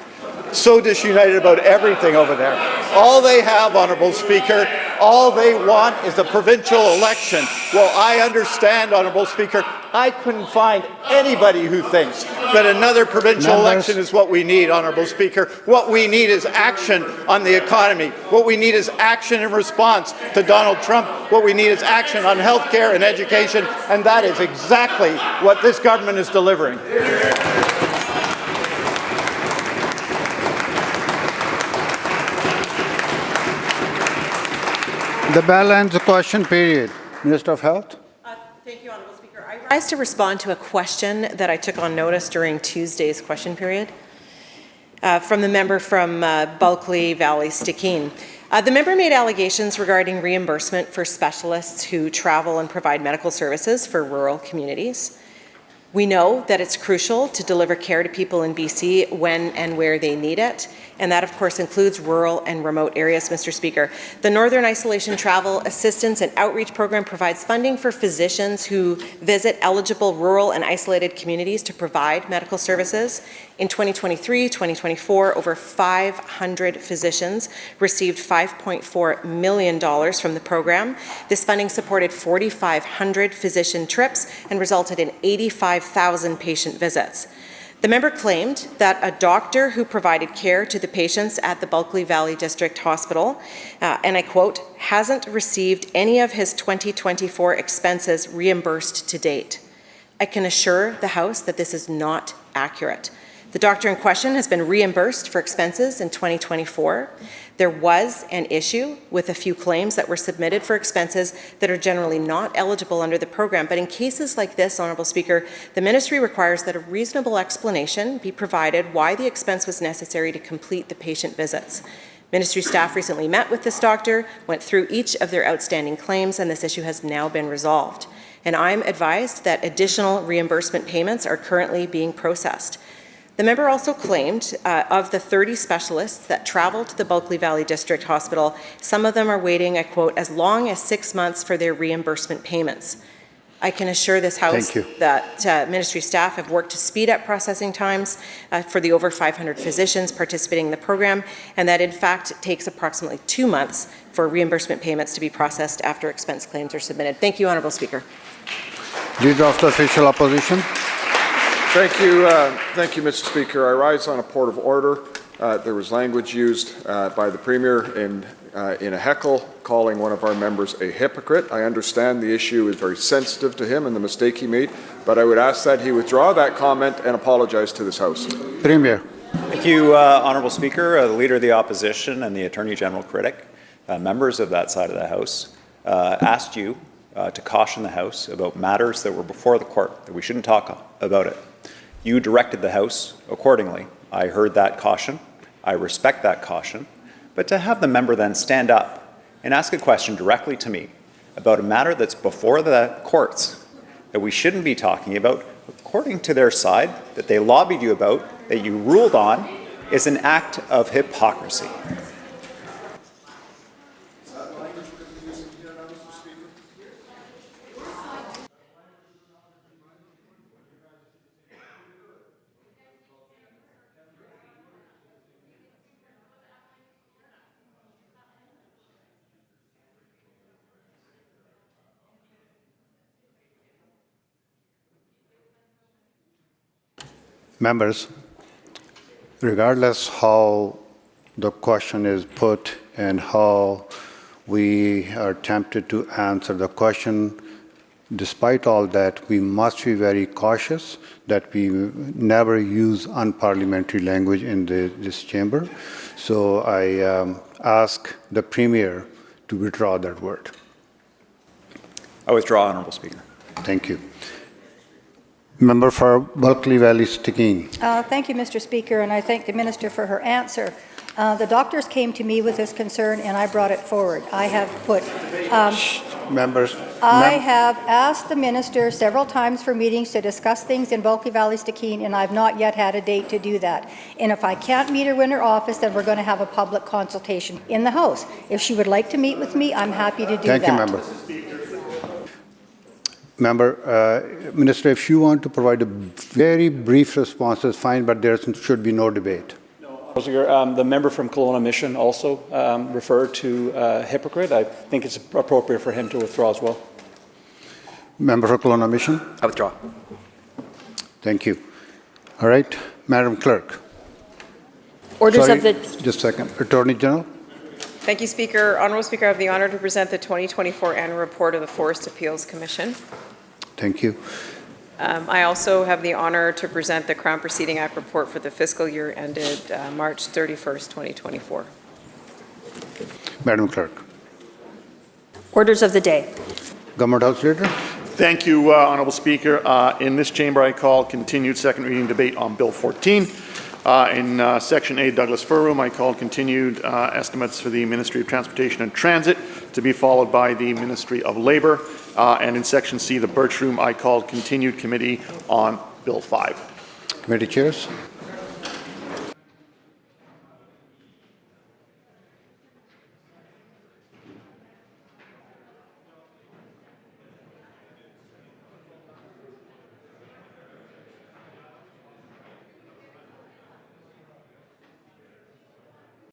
so disunited about everything over there. All they have, Honourable Speaker, all they want is a provincial election. Well, I understand, Honourable Speaker, I couldn't find anybody who thinks that another provincial election is what we need, Honourable Speaker. What we need is action on the economy. What we need is action in response to Donald Trump. What we need is action on health care and education, and that is exactly what this government is delivering. The bell ends the question period. Minister of Health. Thank you, Honourable Speaker. I rise to respond to a question that I took on notice during Tuesday's question period from the member from Bulkley Valley Stikine. The member made allegations regarding reimbursement for specialists who travel and provide medical services for rural communities. We know that it's crucial to deliver care to people in BC when and where they need it, and that of course includes rural and remote areas, Mr. Speaker. The Northern Isolation Travel Assistance and Outreach Program provides funding for physicians who visit eligible rural and isolated communities to provide medical services. In 2023-2024, over 500 physicians received $5.4 million from the program. This funding supported 4,500 physician trips and resulted in 85,000 patient visits. The member claimed that a doctor who provided care to the patients at the Bulkley Valley District Hospital, and I quote, hasn't received any of his 2024 expenses reimbursed to date. I can assure the House that this is not accurate. The doctor in question has been reimbursed for expenses in 2024. There was an issue with a few claims that were submitted for expenses that are generally not eligible under the program. But in cases like this, Honourable Speaker, the ministry requires that a reasonable explanation be provided why the expense was necessary to complete the patient visits. Ministry staff recently met with this doctor, went through each of their outstanding claims, and this issue has now been resolved. And I'm advised that additional reimbursement payments are currently being processed. The member also claimed of the 30 specialists that travel to the Bulkley Valley District Hospital, some of them are waiting, I quote, as long as 6 months for their reimbursement payments. I can assure this House that ministry staff have worked to speed up processing times for the over 500 physicians participating in the program, and that in fact it takes approximately 2 months for reimbursement payments to be processed after expense claims are submitted. Thank you, Honourable Speaker. Leader of the Official Opposition. Thank you, Mr. Speaker. I rise on a point of order. There was language used by the Premier in a heckle, calling one of our members a hypocrite. I understand the issue is very sensitive to him and the mistake he made, but I would ask that he withdraw that comment and apologize to this House. Premier. Thank you, Honourable Speaker. The Leader of the Opposition and the Attorney General critic, members of that side of the House, asked you to caution the House about matters that were before the court, that we shouldn't talk about it. You directed the House accordingly. I heard that caution. I respect that caution. But to have the member then stand up and ask a question directly to me about a matter that's before the courts that we shouldn't be talking about, according to their side, that they lobbied you about, that you ruled on, is an act of hypocrisy. Members, regardless how the question is put and how we are tempted to answer the question, despite all that, we must be very cautious that we never use unparliamentary language in this chamber. So I ask the Premier to withdraw that word. I withdraw, Honourable Speaker. Thank you. Member for Bulkley Valley Stikine. Thank you, Mr. Speaker, and I thank the Minister for her answer. The doctors came to me with this concern, and I brought it forward. I have put... Members. I have asked the Minister several times for meetings to discuss things in Bulkley Valley Stikine, and I've not yet had a date to do that. And if I can't meet her in her office, then we're going to have a public consultation in the House. If she would like to meet with me, I'm happy to do that. Thank you, Member. Member, Minister, if you want to provide a very brief response, it's fine, but there should be no debate. No, The member from Kelowna Mission also referred to hypocrite. I think it's appropriate for him to withdraw as well. Member for Kelowna Mission? I withdraw. Thank you. All right, Madam Clerk. Orders Sorry, of the... just a second. Attorney General? Thank you, Speaker. Honourable Speaker, I have the honour to present the 2024 Annual Report of the Forest Appeals Commission. Thank you. I also have the honour to present the Crown Proceeding Act report for the fiscal year ended March 31st, 2024. Madam Clerk. Orders of the day. Government House Leader? Thank you, Honourable Speaker. In this chamber, I call continued second reading debate on Bill 14. In Section A, Douglas Fir Room, I called continued estimates for the Ministry of Transportation and Transit to be followed by the Ministry of Labour. And in Section C, the Birch Room, I called continued committee on Bill 5. Committee chairs?